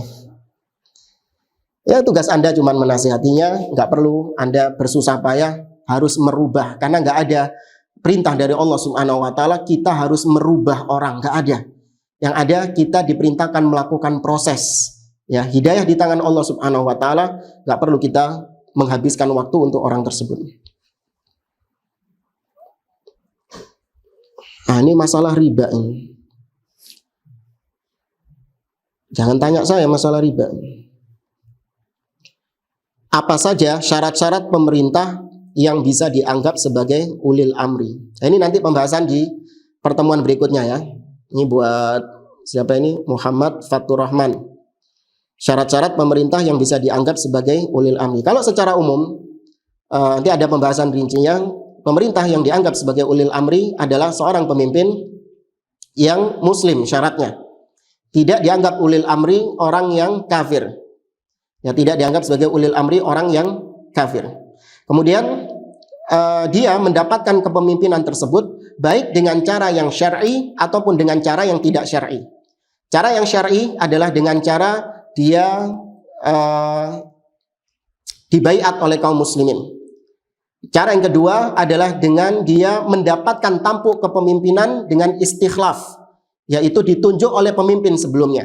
Ya, tugas Anda cuma menasihatinya, nggak perlu Anda bersusah payah harus merubah, karena nggak ada perintah dari Allah Subhanahu wa taala kita harus merubah orang, nggak ada. Yang ada kita diperintahkan melakukan proses. Ya, hidayah di tangan Allah Subhanahu wa taala, nggak perlu kita menghabiskan waktu untuk orang tersebut. Nah, ini masalah riba ini. Jangan tanya saya masalah riba. Apa saja syarat-syarat pemerintah yang bisa dianggap sebagai ulil amri? Nah, ini nanti pembahasan di pertemuan berikutnya ya. Ini buat siapa ini? Muhammad Fatur Rahman. Syarat-syarat pemerintah yang bisa dianggap sebagai ulil amri. Kalau secara umum, nanti ada pembahasan rincinya. Pemerintah yang dianggap sebagai ulil amri adalah seorang pemimpin yang muslim syaratnya. Tidak dianggap ulil amri orang yang kafir. Ya, tidak dianggap sebagai ulil amri orang yang kafir. Kemudian dia mendapatkan kepemimpinan tersebut baik dengan cara yang syar'i ataupun dengan cara yang tidak syar'i. Cara yang syar'i adalah dengan cara dia dibaiat oleh kaum muslimin. Cara yang kedua adalah dengan dia mendapatkan tampuk kepemimpinan dengan istikhlaf, yaitu ditunjuk oleh pemimpin sebelumnya.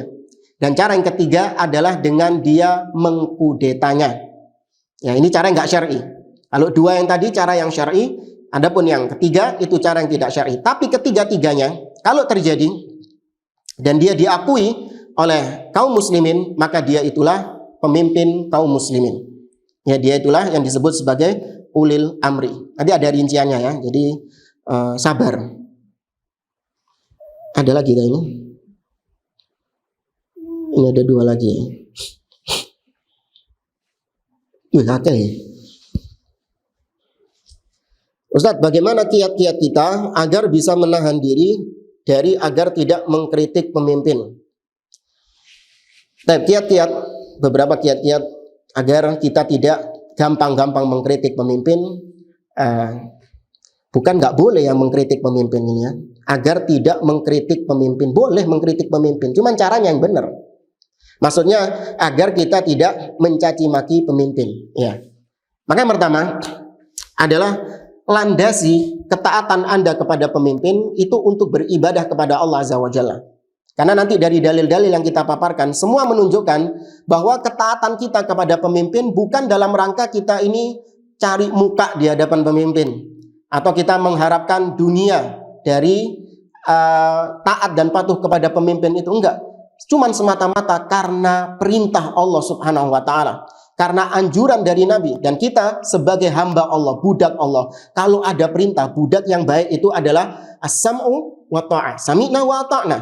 Dan cara yang ketiga adalah dengan dia mengkudetanya. Ya, ini cara yang nggak syar'i. Kalau dua yang tadi cara yang syar'i, adapun yang ketiga itu cara yang tidak syar'i. Tapi ketiga-tiganya kalau terjadi dan dia diakui oleh kaum muslimin, maka dia itulah pemimpin kaum muslimin. Ya, dia itulah yang disebut sebagai ulil amri. Nanti ada rinciannya ya. Jadi sabar. Ada lagi ini. Ini ada dua lagi. Oke. Ustadz, bagaimana kiat-kiat kita agar bisa menahan diri dari agar tidak mengkritik pemimpin? Kiat-kiat, beberapa kiat-kiat agar kita tidak gampang-gampang mengkritik pemimpin. Bukan nggak boleh yang mengkritik pemimpin ini ya. Agar tidak mengkritik pemimpin, boleh mengkritik pemimpin, cuman caranya yang benar. Maksudnya agar kita tidak mencaci maki pemimpin. Ya. Maka yang pertama adalah landasi ketaatan Anda kepada pemimpin itu untuk beribadah kepada Allah Azza wa Jalla. Karena nanti dari dalil-dalil yang kita paparkan semua menunjukkan bahwa ketaatan kita kepada pemimpin bukan dalam rangka kita ini cari muka di hadapan pemimpin atau kita mengharapkan dunia dari taat dan patuh kepada pemimpin itu, enggak. Cuman semata-mata karena perintah Allah Subhanahu wa ta'ala, karena anjuran dari Nabi, dan kita sebagai hamba Allah, budak Allah, kalau ada perintah, budak yang baik itu adalah as-sam'u wa ta'ah, sami'na wa ata'na.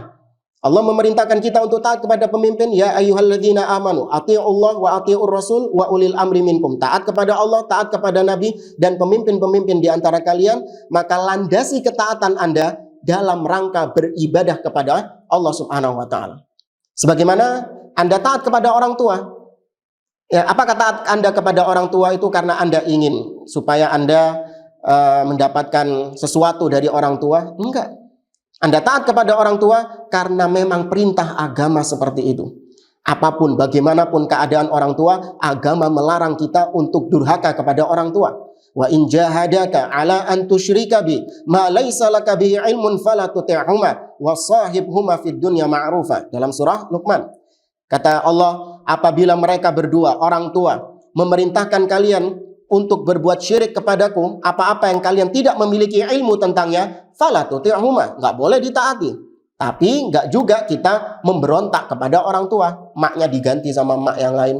Allah memerintahkan kita untuk taat kepada pemimpin. Ya ayyuhalladzina amanu atii'ullah wa atii'ur rasul wa ulil amri minkum. Taat kepada Allah, taat kepada Nabi dan pemimpin-pemimpin di antara kalian. Maka landasi ketaatan Anda dalam rangka beribadah kepada Allah Subhanahu wa ta'ala. Sebagaimana Anda taat kepada orang tua. Ya, apakah taat Anda kepada orang tua itu karena Anda ingin supaya Anda mendapatkan sesuatu dari orang tua? Enggak. Anda taat kepada orang tua karena memang perintah agama seperti itu. Apapun, bagaimanapun keadaan orang tua, agama melarang kita untuk durhaka kepada orang tua. Wa in jahadaka ala an tusyrika bi ma laisa laka bihi ilmun fala tuti'huma wa sahibhuma fid dunya ma'rufa. Dalam surah Luqman. Kata Allah, apabila mereka berdua, orang tua, memerintahkan kalian untuk berbuat syirik kepadaku, apa-apa yang kalian tidak memiliki ilmu tentangnya, fala tuti'huma, enggak boleh ditaati. Tapi enggak juga kita memberontak kepada orang tua. Maknya diganti sama mak yang lain,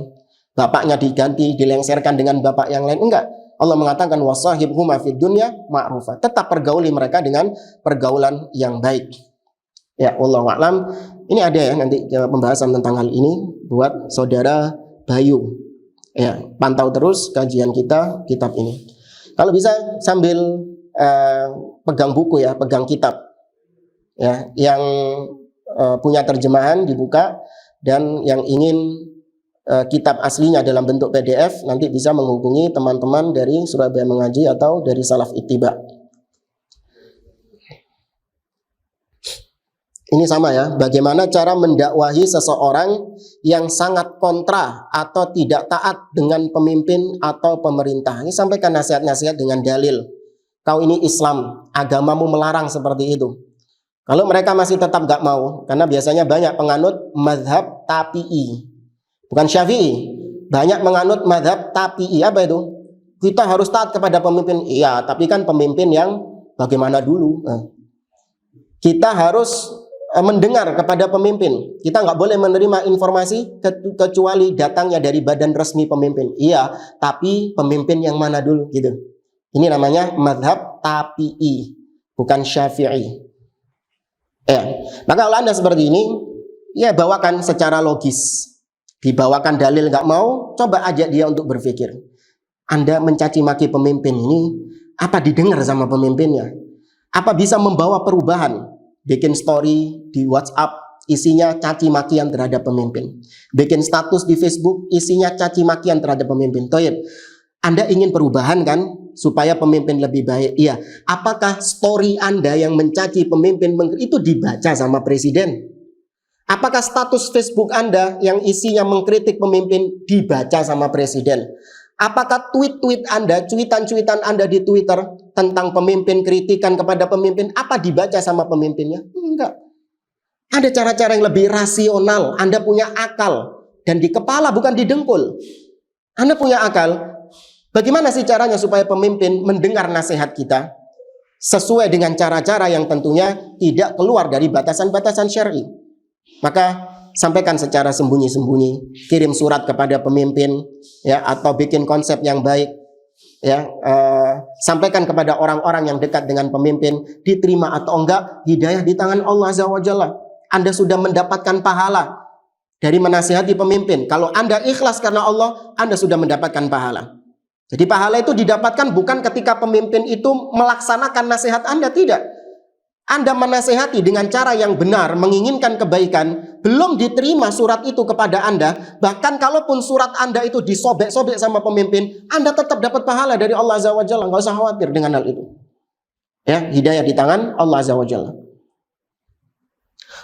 bapaknya diganti, dilengserkan dengan bapak yang lain, enggak. Allah mengatakan wasahibhuma fid dunya ma'rufa. Tetap pergauli mereka dengan pergaulan yang baik. Ya, wallahu a'lam. Ini ada ya nanti pembahasan tentang hal ini buat saudara Bayu. Ya, pantau terus kajian kita kitab ini. Kalau bisa sambil pegang buku ya, pegang kitab. Ya, yang punya terjemahan dibuka, dan yang ingin kitab aslinya dalam bentuk PDF nanti bisa menghubungi teman-teman dari Surabaya Mengaji atau dari Salaf Ittiba. Ini sama ya, bagaimana cara mendakwahi seseorang yang sangat kontra atau tidak taat dengan pemimpin atau pemerintah. Ini sampaikan nasihat-nasihat dengan dalil. Kau ini Islam, agamamu melarang seperti itu. Kalau mereka masih tetap gak mau, karena biasanya banyak penganut mazhab tapi'i, bukan syafi'i. Banyak menganut mazhab tapi'i. Apa itu? Kita harus taat kepada pemimpin. Iya, tapi kan pemimpin yang bagaimana dulu. Kita harus mendengar kepada pemimpin. Kita nggak boleh menerima informasi kecuali datangnya dari badan resmi pemimpin. Iya, tapi pemimpin yang mana dulu gitu. Ini namanya mazhab tapi'i, bukan syafi'i. Ya, maka kalau Anda seperti ini, ya bawakan secara logis. Dibawakan dalil nggak mau, coba ajak dia untuk berpikir. Anda mencaci maki pemimpin ini, apa didengar sama pemimpinnya? Apa bisa membawa perubahan? Bikin story di WhatsApp isinya caci makian terhadap pemimpin. Bikin status di Facebook isinya caci makian terhadap pemimpin. Toyib, Anda ingin perubahan kan? Supaya pemimpin lebih baik. Iya. Apakah story Anda yang mencaci pemimpin itu dibaca sama presiden? Apakah status Facebook Anda yang isinya mengkritik pemimpin dibaca sama presiden? Apakah tweet-tweet Anda, cuitan-cuitan Anda di Twitter tentang pemimpin, kritikan kepada pemimpin, apa dibaca sama pemimpinnya? Enggak. Ada cara-cara yang lebih rasional. Anda punya akal. Dan di kepala bukan di dengkul. Anda punya akal. Bagaimana sih caranya supaya pemimpin mendengar nasihat kita? Sesuai dengan cara-cara yang tentunya tidak keluar dari batasan-batasan syar'i. Maka sampaikan secara sembunyi-sembunyi, kirim surat kepada pemimpin, ya, atau bikin konsep yang baik, ya, sampaikan kepada orang-orang yang dekat dengan pemimpin, diterima atau enggak, hidayah di tangan Allah Azza wa Jalla. Anda sudah mendapatkan pahala dari menasihati pemimpin. Kalau Anda ikhlas karena Allah, Anda sudah mendapatkan pahala. Jadi pahala itu didapatkan bukan ketika pemimpin itu melaksanakan nasihat Anda, tidak. Anda menasehati dengan cara yang benar, menginginkan kebaikan, belum diterima surat itu kepada Anda, bahkan kalaupun surat Anda itu disobek-sobek sama pemimpin, Anda tetap dapat pahala dari Allah Azza wa Jalla. Nggak usah khawatir dengan hal itu. Ya, hidayah di tangan Allah Azza wa Jalla.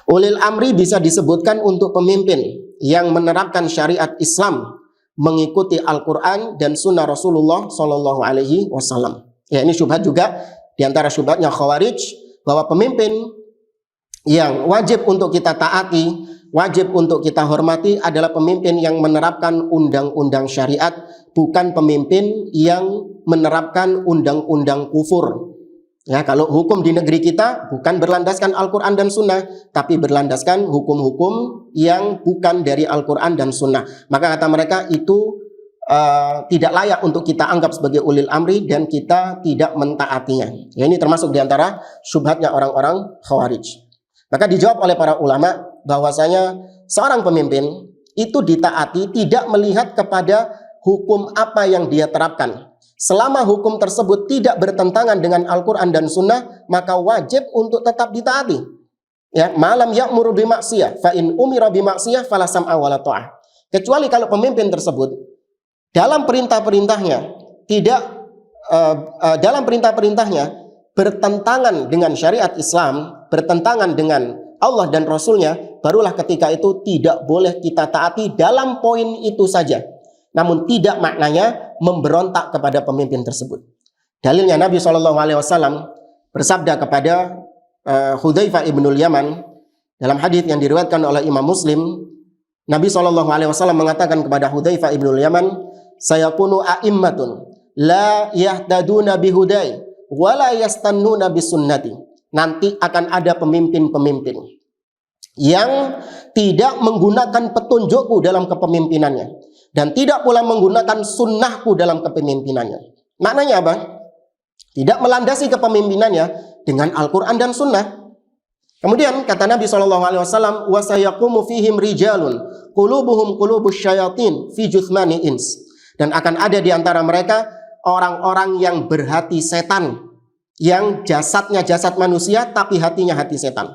Ulil amri bisa disebutkan untuk pemimpin yang menerapkan syariat Islam, mengikuti Al-Quran dan Sunnah Rasulullah Sallallahu Alaihi Wasallam. Ya, ini syubhat juga di antara syubhatnya Khawarij, bahwa pemimpin yang wajib untuk kita taati, wajib untuk kita hormati adalah pemimpin yang menerapkan undang-undang syariat, bukan pemimpin yang menerapkan undang-undang kufur. Ya, kalau hukum di negeri kita bukan berlandaskan Al-Quran dan Sunnah, tapi berlandaskan hukum-hukum yang bukan dari Al-Quran dan Sunnah. Maka kata mereka itu tidak layak untuk kita anggap sebagai ulil amri dan kita tidak mentaatinya. Ya, ini termasuk diantara syubhatnya orang-orang Khawarij. Maka dijawab oleh para ulama bahwasanya seorang pemimpin itu ditaati tidak melihat kepada hukum apa yang dia terapkan. Selama hukum tersebut tidak bertentangan dengan Al-Quran dan Sunnah, maka wajib untuk tetap ditaati. Ya, malam ya'muru bimaksiyah, fa in umira bimaksiyah fala sam'a wala ta'ah. Kecuali kalau pemimpin tersebut dalam perintah-perintahnya bertentangan dengan syariat Islam, bertentangan dengan Allah dan Rasulnya, barulah ketika itu tidak boleh kita taati dalam poin itu saja. Namun tidak maknanya memberontak kepada pemimpin tersebut. Dalilnya Nabi SAW bersabda kepada Hudzaifah ibnul Yaman dalam hadis yang diriwayatkan oleh Imam Muslim. Nabi SAW mengatakan kepada Hudzaifah ibnul Yaman, sayakunu a'immatun la yahtaduna bihudai wa la yastannuna bisunnati. Nanti akan ada pemimpin-pemimpin yang tidak menggunakan petunjukku dalam kepemimpinannya dan tidak pula menggunakan sunnahku dalam kepemimpinannya. Maknanya apa? Tidak melandasi kepemimpinannya dengan Al-Quran dan Sunnah. Kemudian kata Nabi SAW, wa sayaqumu fihim rijalun qulubuhum qulubus syayatin fi juthmani ins. Dan akan ada di antara mereka orang-orang yang berhati setan, yang jasadnya jasad manusia tapi hatinya hati setan.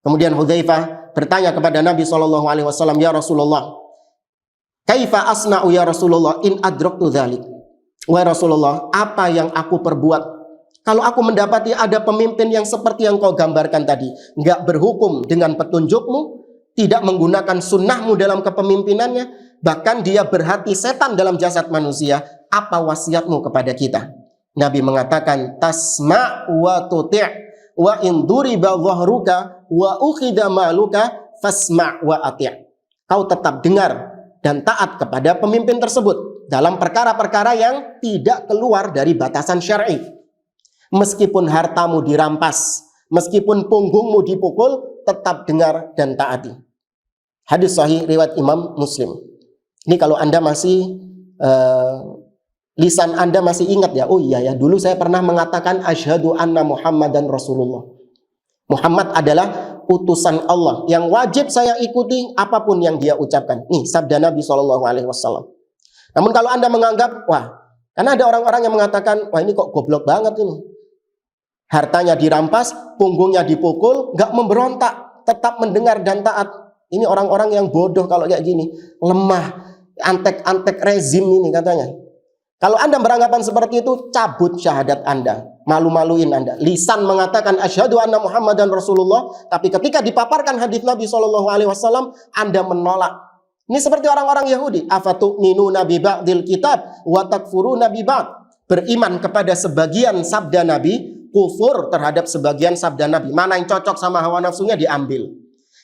Kemudian Hudzaifah bertanya kepada Nabi SAW, ya Rasulullah, kaifa asna'u ya Rasulullah in adraktu dzalik? Wahai Rasulullah, apa yang aku perbuat kalau aku mendapati ada pemimpin yang seperti yang kau gambarkan tadi, nggak berhukum dengan petunjukmu, tidak menggunakan sunnahmu dalam kepemimpinannya, bahkan dia berhati setan dalam jasad manusia, apa wasiatmu kepada kita? Nabi mengatakan, tasma' wa tuti' wa in duriba dhahruka wa ukhidha maluka fasma' wa ati'. Kau tetap dengar dan taat kepada pemimpin tersebut dalam perkara-perkara yang tidak keluar dari batasan syar'i. Meskipun hartamu dirampas, meskipun punggungmu dipukul, tetap dengar dan taati. Hadis sahih riwayat Imam Muslim. Ini kalau Anda masih lisan Anda masih ingat ya, oh iya ya, dulu saya pernah mengatakan asyhadu anna Muhammadan Rasulullah. Muhammad adalah utusan Allah yang wajib saya ikuti apapun yang dia ucapkan. Nih sabda Nabi SAW. Namun kalau Anda menganggap, wah, karena ada orang-orang yang mengatakan, wah ini kok goblok banget ini. Hartanya dirampas, punggungnya dipukul, nggak memberontak, tetap mendengar dan taat. Ini orang-orang yang bodoh kalau kayak gini, lemah, antek-antek rezim ini katanya. Kalau Anda beranggapan seperti itu, cabut syahadat Anda, malu-maluin Anda. Lisan mengatakan asyhadu anna Muhammadan Rasulullah, tapi ketika dipaparkan hadis Nabi SAW, Anda menolak. Ini seperti orang-orang Yahudi. Afatu'minuna bi ba'dil kitab wa takfuruna bi ba'd. Beriman kepada sebagian sabda Nabi, kufur terhadap sebagian sabda Nabi. Mana yang cocok sama hawa nafsunya diambil.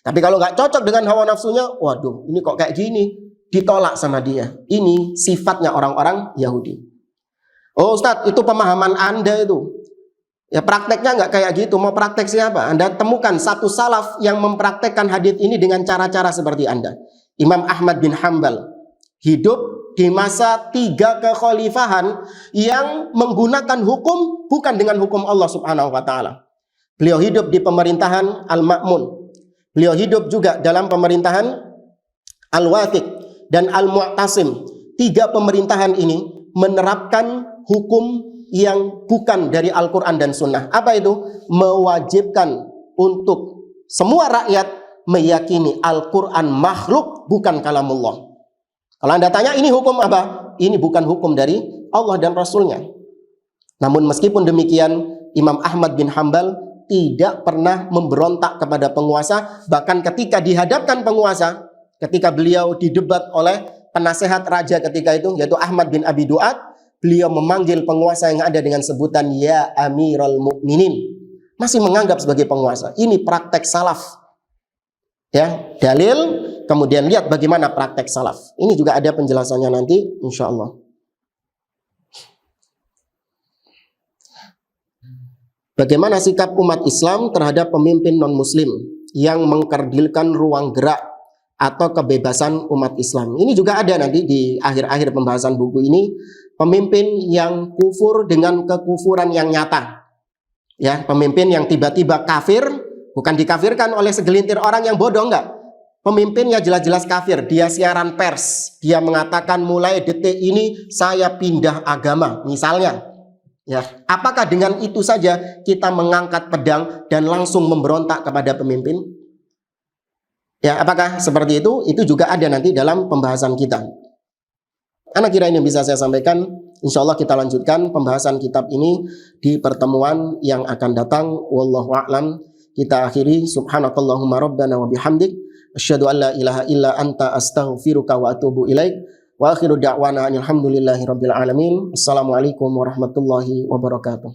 Tapi kalau nggak cocok dengan hawa nafsunya, waduh, ini kok kayak gini, ditolak sama dia. Ini sifatnya orang-orang Yahudi. Oh Ustadz, itu pemahaman Anda itu. Ya prakteknya nggak kayak gitu. Mau praktek siapa? Anda temukan satu salaf yang mempraktekkan hadis ini dengan cara-cara seperti Anda. Imam Ahmad bin Hanbal hidup di masa 3 kekhalifahan yang menggunakan hukum bukan dengan hukum Allah Subhanahu wa taala. Beliau hidup di pemerintahan Al-Ma'mun. Beliau hidup juga dalam pemerintahan Al-Wathiq dan Al-Mu'tasim. 3 pemerintahan ini menerapkan hukum yang bukan dari Al-Quran dan Sunnah. Apa itu? Mewajibkan untuk semua rakyat meyakini Al-Quran makhluk, bukan kalamullah. Kalau Anda tanya ini hukum apa? Ini bukan hukum dari Allah dan Rasulnya. Namun meskipun demikian, Imam Ahmad bin Hanbal tidak pernah memberontak kepada penguasa. Bahkan ketika dihadapkan penguasa, ketika beliau didebat oleh penasehat raja ketika itu, yaitu Ahmad bin Abi Duat, beliau memanggil penguasa yang ada dengan sebutan Ya Amirul Mukminin. Masih menganggap sebagai penguasa. Ini praktek salaf. Ya, dalil, kemudian lihat bagaimana praktek salaf. Ini juga ada penjelasannya nanti, insya Allah. Bagaimana sikap umat Islam terhadap pemimpin non-muslim yang mengkerdilkan ruang gerak atau kebebasan umat Islam. Ini juga ada nanti di akhir-akhir pembahasan buku ini. Pemimpin yang kufur dengan kekufuran yang nyata. Ya, pemimpin yang tiba-tiba kafir, bukan dikafirkan oleh segelintir orang yang bodoh, enggak. Pemimpinnya jelas-jelas kafir. Dia siaran pers. Dia mengatakan mulai detik ini saya pindah agama, misalnya. Ya, apakah dengan itu saja kita mengangkat pedang dan langsung memberontak kepada pemimpin? Ya, apakah seperti itu? Itu juga ada nanti dalam pembahasan kita. Anak kira ini bisa saya sampaikan. Insya Allah kita lanjutkan pembahasan kitab ini di pertemuan yang akan datang. Wallahu a'lam. Kita akhiri. Subhanakallahumma rabbana wa bihamdik. Asyhadu an la ilaha illa anta astaghfiruka wa atubu ilaik. Wa akhiru da'wana alhamdulillahi rabbil alamin. Assalamualaikum warahmatullahi wabarakatuh.